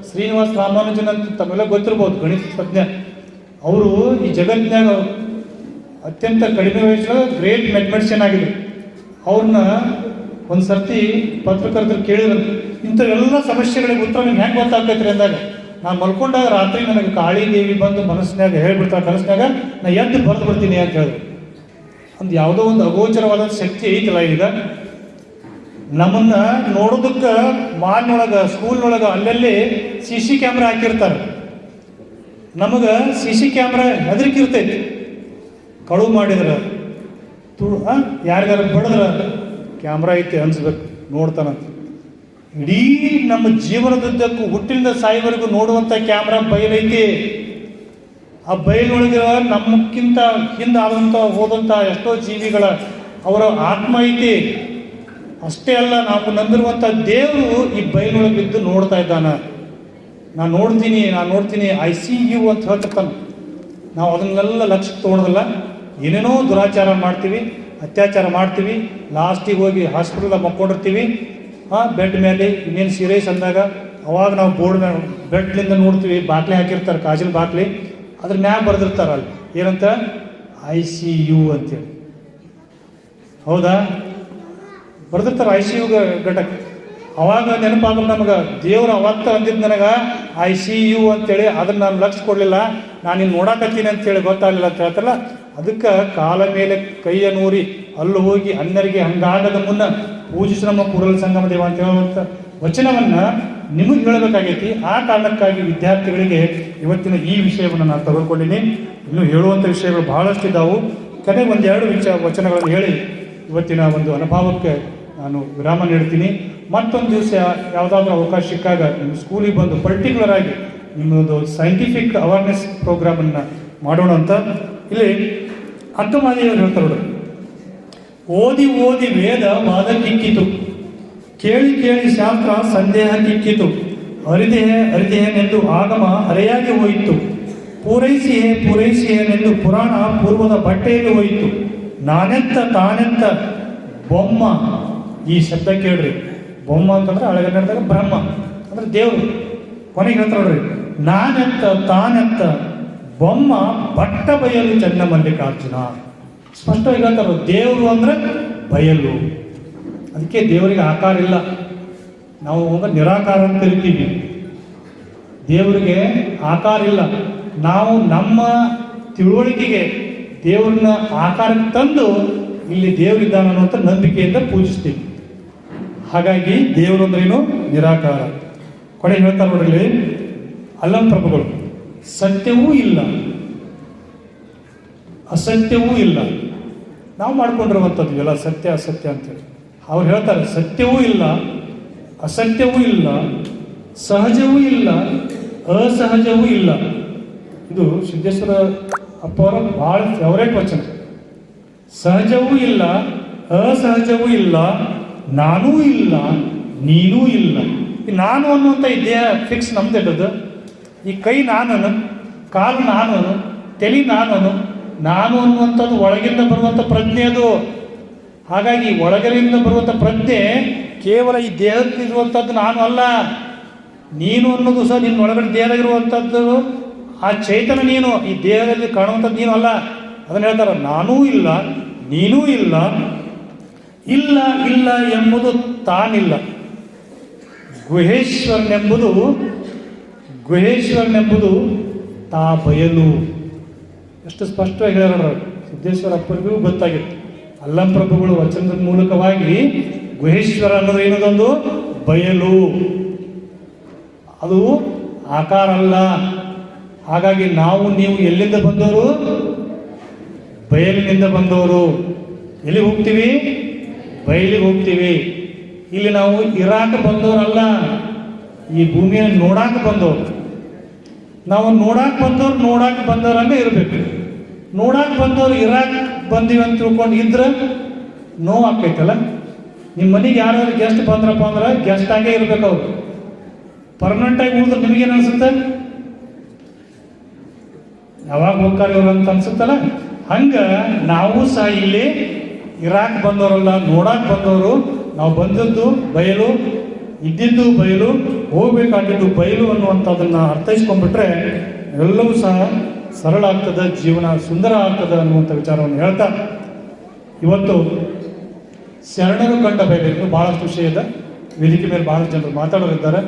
ಶ್ರೀನಿವಾಸ ರಾಮಾನುಜನ್ ಅಂತ ತಮ್ಮೆಲ್ಲ ಗೊತ್ತಿರ್ಬೋದು, ಗಣಿತ ತಜ್ಞ. ಅವರು ಈ ಜಗತ್ತಿನಾಗ ಅತ್ಯಂತ ಕಡಿಮೆ ವಯಸ್ಸಲ್ಲಿ ಗ್ರೇಟ್ ಮ್ಯಾಥಮೆಟಿಷಿಯನ್ ಆಗಿದ್ರು. ಅವ್ರನ್ನ ಒಂದು ಸರ್ತಿ ಪತ್ರಕರ್ತರು ಕೇಳಿದ್ರು, ಇಂಥವೆಲ್ಲ ಸಮಸ್ಯೆಗಳಿಗೆ ಉತ್ತರ ನಿಮ್ಗೆ ಹೆಂಗೆ ಗೊತ್ತಾಗ್ತೈತ್ರಿ ಅಂದಾಗ, ನಾನು ಮಲ್ಕೊಂಡಾಗ ರಾತ್ರಿ ನನಗೆ ಕಾಳಿ ದೇವಿ ಬಂದು ಮನಸ್ಸಿನಾಗ ಹೇಳ್ಬಿಡ್ತಾರೆ, ಕನಸಿನಾಗ ನಾ ಎದ್ದು ಬರೆದು ಬಿಡ್ತೀನಿ ಅಂತ ಹೇಳಿದ್ರು. ಒಂದು ಯಾವುದೋ ಒಂದು ಅಗೋಚರವಾದ ಶಕ್ತಿ ಐತಲ್ಲ. ಈಗ ನಮ್ಮನ್ನು ನೋಡೋದಕ್ಕೆ ಮಾಲ್ನೊಳಗೆ, ಸ್ಕೂಲ್ನೊಳಗೆ ಅಲ್ಲಲ್ಲಿ CC ಕ್ಯಾಮ್ರಾ ಹಾಕಿರ್ತಾರೆ. ನಮಗೆ CC ಕ್ಯಾಮ್ರಾ ಹೆದರಿಕೆ ಇರ್ತೈತಿ. ಕಳುವು ಮಾಡಿದ್ರೆ ಯಾರಿಗಾರ ಬಡಿದ್ರೆ ಕ್ಯಾಮ್ರಾ ಐತಿ ಅನ್ಸ್ಬೇಕು, ನೋಡ್ತಾನಂತ. ಇಡೀ ನಮ್ಮ ಜೀವನದುದ್ದಕ್ಕೂ ಹುಟ್ಟಿನಿಂದ ಸಾಯಿವರೆಗೂ ನೋಡುವಂಥ ಕ್ಯಾಮ್ರಾ ಬಯಲೈತಿ. ಆ ಬಯಲೊಳಗೆ ನಮ್ಮಕ್ಕಿಂತ ಹಿಂದೆ ಆದಂಥ ಹೋದಂಥ ಎಷ್ಟೋ ಜೀವಿಗಳ ಅವರ ಆತ್ಮ ಐತಿ. ಅಷ್ಟೇ ಅಲ್ಲ, ನಾವು ನಂಬಿರುವಂಥ ದೇವರು ಈ ಬಯಲೊಳಗೆ ಬಿದ್ದು ನೋಡ್ತಾ ಇದ್ದಾನ. ನಾನು ನೋಡ್ತೀನಿ ಐ ಸಿ ಯು ಅಂತ ಹೇಳ್ತಿರ್ತಾನೆ. ನಾವು ಅದನ್ನೆಲ್ಲ ಲಕ್ಷ್ಯಕ್ಕೆ ತೊಗೊಳೋದಿಲ್ಲ. ಏನೇನೋ ದುರಾಚಾರ ಮಾಡ್ತೀವಿ, ಅತ್ಯಾಚಾರ ಮಾಡ್ತೀವಿ, ಲಾಸ್ಟಿಗೆ ಹೋಗಿ ಹಾಸ್ಪಿಟಲ್ದಾಗ ಮಕ್ಕೊಂಡಿರ್ತೀವಿ. ಬೆಡ್ ಮೇಲೆ ಇನ್ನೇನು ಸೀರಿಯಸ್ ಅಂದಾಗ ಅವಾಗ ನಾವು ಬೋರ್ಡ್ ಮೇಲೆ ಬೆಡ್ಲಿಂದ ನೋಡ್ತೀವಿ, ಬಾಟ್ಲಿ ಹಾಕಿರ್ತಾರೆ, ಕಾಜಿನ ಬಾಟ್ಲಿ, ಅದ್ರ ಮ್ಯಾಗ ಬರೆದಿರ್ತಾರೆ ಅಲ್ಲಿ ಏನಂತ ಐ ಸಿ ಯು ಅಂತೇಳಿ. ಹೌದಾ? ಬರೆದಿರ್ತಾರೆ ಐ ಸಿ ಯು ಘಟಕ. ಅವಾಗ ನೆನಪಾಗಲ್ಲ ನಮಗೆ. ದೇವ್ರು ಅವತ್ತು ಅಂದಿದ್ದು ನನಗೆ ಐ ಸಿ ಯು ಅಂತೇಳಿ, ಅದನ್ನು ನಾನು ಲಕ್ಷ್ಯ ಕೊಡಲಿಲ್ಲ, ನಾನು ಇನ್ನು ನೋಡಾಕತ್ತೀನಿ ಅಂತೇಳಿ ಗೊತ್ತಾಗಲಿಲ್ಲ ಅಂತ ಹೇಳ್ತಾರಲ್ಲ. ಅದಕ್ಕೆ ಕಾಲ ಮೇಲೆ ಕೈಯ ನೂರಿ ಅಲ್ಲಿ ಹೋಗಿ ಅನ್ಯರಿಗೆ ಹಂಗಾಗದ ಮುನ್ನ ಪೂಜಿಸಿ ನಮ್ಮ ಕೂಡಲ ಸಂಗಮ ದೇವ ಅಂತ ಹೇಳುವಂಥ ವಚನವನ್ನು ನಿಮಗೆ ಹೇಳಬೇಕಾಗೈತಿ. ಆ ಕಾರಣಕ್ಕಾಗಿ ವಿದ್ಯಾರ್ಥಿಗಳಿಗೆ ಇವತ್ತಿನ ಈ ವಿಷಯವನ್ನು ನಾನು ತೆಗೆದುಕೊಂಡಿನಿ. ಇನ್ನೂ ಹೇಳುವಂಥ ವಿಷಯಗಳು ಬಹಳಷ್ಟು ಇದ್ದಾವೆ. ಕಡೆಗೆ ಒಂದೆರಡು ವಚನಗಳನ್ನು ಹೇಳಿ ಇವತ್ತಿನ ಒಂದು ಅನುಭವಕ್ಕೆ ನಾನು ವಿರಾಮ ನೀಡ್ತೀನಿ. ಮತ್ತೊಂದು ದಿವಸ ಯಾವುದಾದ್ರೂ ಅವಕಾಶ ಸಿಕ್ಕಾಗ ನಿಮ್ಮ ಸ್ಕೂಲಿಗೆ ಬಂದು ಪರ್ಟಿಕ್ಯುಲರ್ ಆಗಿ ನಿಮ್ಮೊಂದು ಸೈಂಟಿಫಿಕ್ ಅವೇರ್ನೆಸ್ ಪ್ರೋಗ್ರಾಮನ್ನು ಮಾಡೋಣ ಅಂತ. ಇಲ್ಲಿ ಅಕ್ಕಮಾದೇವರು ಹೇಳ್ತಾರೆ ನೋಡಿ, ಓದಿ ಓದಿ ವೇದ ವಾದ ಕಿಕ್ಕಿತು, ಕೇಳಿ ಕೇಳಿ ಶಾಸ್ತ್ರ ಸಂದೇಹ ಕಿಕ್ಕಿತು, ಅರಿದೇಹನೆಂದು ಆಗಮ ಅರೆಯಾಗಿ ಹೋಯಿತು, ಪೂರೈಸಿಯೇನೆಂದು ಪುರಾಣ ಪೂರ್ವದ ಬಟ್ಟೆಯಲ್ಲಿ ಹೋಯಿತು, ನಾನೆತ್ತ ತಾನೆತ್ತ ಬೊಮ್ಮ. ಈ ಶಬ್ದ ಕೇಳ್ರಿ, ಬೊಮ್ಮ ಅಂತಂದ್ರೆ ಹಳೆಗನ್ನಡದಾಗ ಬ್ರಹ್ಮ ಅಂದ್ರೆ ದೇವರು. ಕೊನೆಗೆ ಹೇಳ್ತಾರೆ ನೋಡ್ರಿ, ನಾನೆತ್ತ ತಾನೆತ್ತ ಬೊಮ್ಮ ಬಟ್ಟ ಬಯಲು ಚನ್ನ ಮಲ್ಲಿಕಾರ್ಜುನ. ಸ್ಪಷ್ಟವಾಗಿ ಹೇಳ್ತಾರೆ, ದೇವರು ಅಂದ್ರೆ ಬಯಲು. ಅದಕ್ಕೆ ದೇವರಿಗೆ ಆಕಾರ ಇಲ್ಲ. ನಾವು ನಿರಾಕಾರ ಅಂತ ಕರಿತೀವಿ. ದೇವರಿಗೆ ಆಕಾರ ಇಲ್ಲ. ನಾವು ನಮ್ಮ ತಿಳುವಳಿಕೆಗೆ ದೇವ್ರನ್ನ ಆಕಾರಕ್ಕೆ ತಂದು ಇಲ್ಲಿ ದೇವರಿದ್ದಾನೆ ಅನ್ನುವಂಥ ನಂಬಿಕೆಯಿಂದ ಪೂಜಿಸ್ತೀವಿ. ಹಾಗಾಗಿ ದೇವರು ಅಂದ್ರೇನು? ನಿರಾಕಾರ. ಕೊನೆ ಹೇಳ್ತಾರೆ ನೋಡ್ರಿ, ಅಲ್ಲಂ ಪ್ರಭುಗಳು, ಸತ್ಯವೂ ಇಲ್ಲ ಅಸತ್ಯವೂ ಇಲ್ಲ. ನಾವು ಮಾಡ್ಕೊಂಡಿರುವಂಥದ್ದು ಎಲ್ಲ ಸತ್ಯ ಅಸತ್ಯ ಅಂತೇಳಿ. ಅವ್ರು ಹೇಳ್ತಾರೆ, ಸತ್ಯವೂ ಇಲ್ಲ, ಅಸತ್ಯವೂ ಇಲ್ಲ, ಸಹಜವೂ ಇಲ್ಲ, ಅಸಹಜವೂ ಇಲ್ಲ. ಇದು ಸಿದ್ದೇಶ್ವರ ಅಪ್ಪ ಅವರ ಭಾಳ ಫೇವರೇಟ್ ವಚನ. ಸಹಜವೂ ಇಲ್ಲ, ಅಸಹಜವೂ ಇಲ್ಲ, ನಾನೂ ಇಲ್ಲ, ನೀನೂ ಇಲ್ಲ. ಈ ನಾನು ಅನ್ನುವಂಥ ಈ ದೇಹ ಫಿಕ್ಸ್ ನಮ್ದಿಡೋದು. ಈ ಕೈ ನಾನನು, ಕಾಲು ನಾನನು, ತಲೆ ನಾನನು. ನಾನು ಅನ್ನುವಂಥದ್ದು ಒಳಗಿಂದ ಬರುವಂಥ ಪ್ರಜ್ಞೆ ಅದು. ಹಾಗಾಗಿ ಒಳಗರಿಂದ ಬರುವಂಥ ಪ್ರಜ್ಞೆ ಕೇವಲ ಈ ದೇಹಕ್ಕೆ ಇರುವಂಥದ್ದು ನಾನು ಅಲ್ಲ. ನೀನು ಅನ್ನೋದು ಸಹ ನಿನ್ನ ಒಳಗಡೆ ದೇಹದಾಗಿರುವಂಥದ್ದು ಆ ಚೈತನ್ಯ ನೀನು, ಈ ದೇಹದಲ್ಲಿ ಕಾಣುವಂಥದ್ದು ನೀನು ಅಲ್ಲ. ಅದನ್ನು ಹೇಳ್ತಾರೆ, ನಾನೂ ಇಲ್ಲ, ನೀನೂ ಇಲ್ಲ, ಇಲ್ಲ ಇಲ್ಲ ಎಂಬುದು ತಾನಿಲ್ಲ. ಗುಹೇಶ್ವರನೆಂಬುದು ತಾ ಬಯಲು. ಎಷ್ಟು ಸ್ಪಷ್ಟವಾಗಿ ಹೇಳೋರು ಸಿದ್ದೇಶ್ವರ ಅಪ್ಪರಿಗೂ ಗೊತ್ತಾಗಿತ್ತು. ಅಲ್ಲಂ ಪ್ರಭುಗಳು ವಚನದ ಮೂಲಕವಾಗಿ ಗುಹೇಶ್ವರ ಅನ್ನೋದು ಏನದೊಂದು ಬಯಲು, ಅದು ಆಕಾರ ಅಲ್ಲ. ಹಾಗಾಗಿ ನೀವು ಎಲ್ಲಿಂದ ಬಂದವರು? ಬಯಲಿನಿಂದ ಬಂದವರು. ಎಲ್ಲಿ ಹೋಗ್ತೀವಿ? ಬಯಲಿಗೆ ಹೋಗ್ತೀವಿ. ಇಲ್ಲಿ ನಾವು ಇರಾಕ್ ಬಂದವರಲ್ಲ, ಈ ಭೂಮಿಯನ್ನು ನೋಡಾಕ ಬಂದವರು. ನಾವು ನೋಡಾಕ್ ಬಂದವ್ರಂಗೆ ಇರಬೇಕು. ನೋಡಾಕ್ ಬಂದವರು ಇರಾಕ್ ಬಂದೀವಿ ಅಂತ ತಿಳ್ಕೊಂಡು ಇದ್ರೆ ನೋವು ಆಗ್ತೈತಲ್ಲ. ನಿಮ್ಮ ಮನೆಗೆ ಯಾರಾದ್ರೂ ಗೆಸ್ಟ್ ಬಂದ್ರಪ್ಪ ಅಂದ್ರೆ ಗೆಸ್ಟ್ ಆಗೇ ಇರ್ಬೇಕು. ಅವ್ರು ಪರ್ಮನೆಂಟಾಗಿ ಉಳಿದ್ರೆ ನಿಮಗೇನು ಅನ್ಸುತ್ತೆ? ಯಾವಾಗ ಹೋಗ್ತಾರೆ ಇವರು ಅಂತ ಅನ್ಸುತ್ತಲ್ಲ. ಹಂಗೆ ನಾವು ಸಹ ಇಲ್ಲಿ ಇರಾಕ್ ಬಂದವರಲ್ಲ, ನೋಡಾಕ್ ಬಂದವರು. ನಾವು ಬಂದದ್ದು ಬಯಲು, ಇದ್ದಿದ್ದು ಬಯಲು, ಹೋಗ್ಬೇಕಾಗಿದ್ದು ಬಯಲು ಅನ್ನುವಂಥದ್ದನ್ನು ಅರ್ಥೈಸ್ಕೊಂಡ್ಬಿಟ್ರೆ ಎಲ್ಲವೂ ಸಹ ಸರಳ ಆಗ್ತದೆ, ಜೀವನ ಸುಂದರ ಆಗ್ತದೆ ಅನ್ನುವಂಥ ವಿಚಾರವನ್ನು ಹೇಳ್ತಾ ಇವತ್ತು ಶರಣರು ಕಂಡ ಬಯಲು, ಇನ್ನು ಭಾಳಷ್ಟು ವಿಷಯ ಇದೆ. ವೇದಿಕೆ ಮೇಲೆ ಭಾಳಷ್ಟು ಜನರು ಮಾತಾಡೋರಿದ್ದಾರೆ.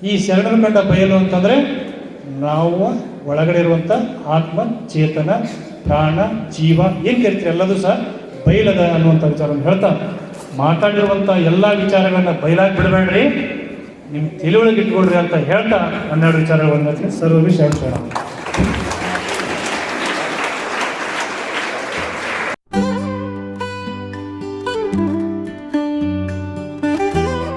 ಈ ಶರಣರು ಕಂಡ ಬಯಲು ಅಂತಂದರೆ ನಾವು ಒಳಗಡೆ ಇರುವಂಥ ಆತ್ಮ, ಚೇತನ, ಪ್ರಾಣ, ಜೀವ ಏನು ಕರಿತೀರಿ ಎಲ್ಲದೂ ಸಹ ಬಯಲದ ಅನ್ನುವಂಥ ವಿಚಾರವನ್ನು ಹೇಳ್ತಾ ಮಾತಾಡಿರುವಂಥ ಎಲ್ಲ ವಿಚಾರಗಳನ್ನು ಬಯಲಾಗಿ ಬಿಡಬೇಡ್ರಿ, ನಿಮ್ಮ ತಿಳಿವಳಿಗೆ ಇಟ್ಕೊಳ್ರಿ ಅಂತ ಹೇಳ್ತಾ 12 ವಿಚಾರಗಳನ್ನು ಸರ್ವ ವಿಷಯ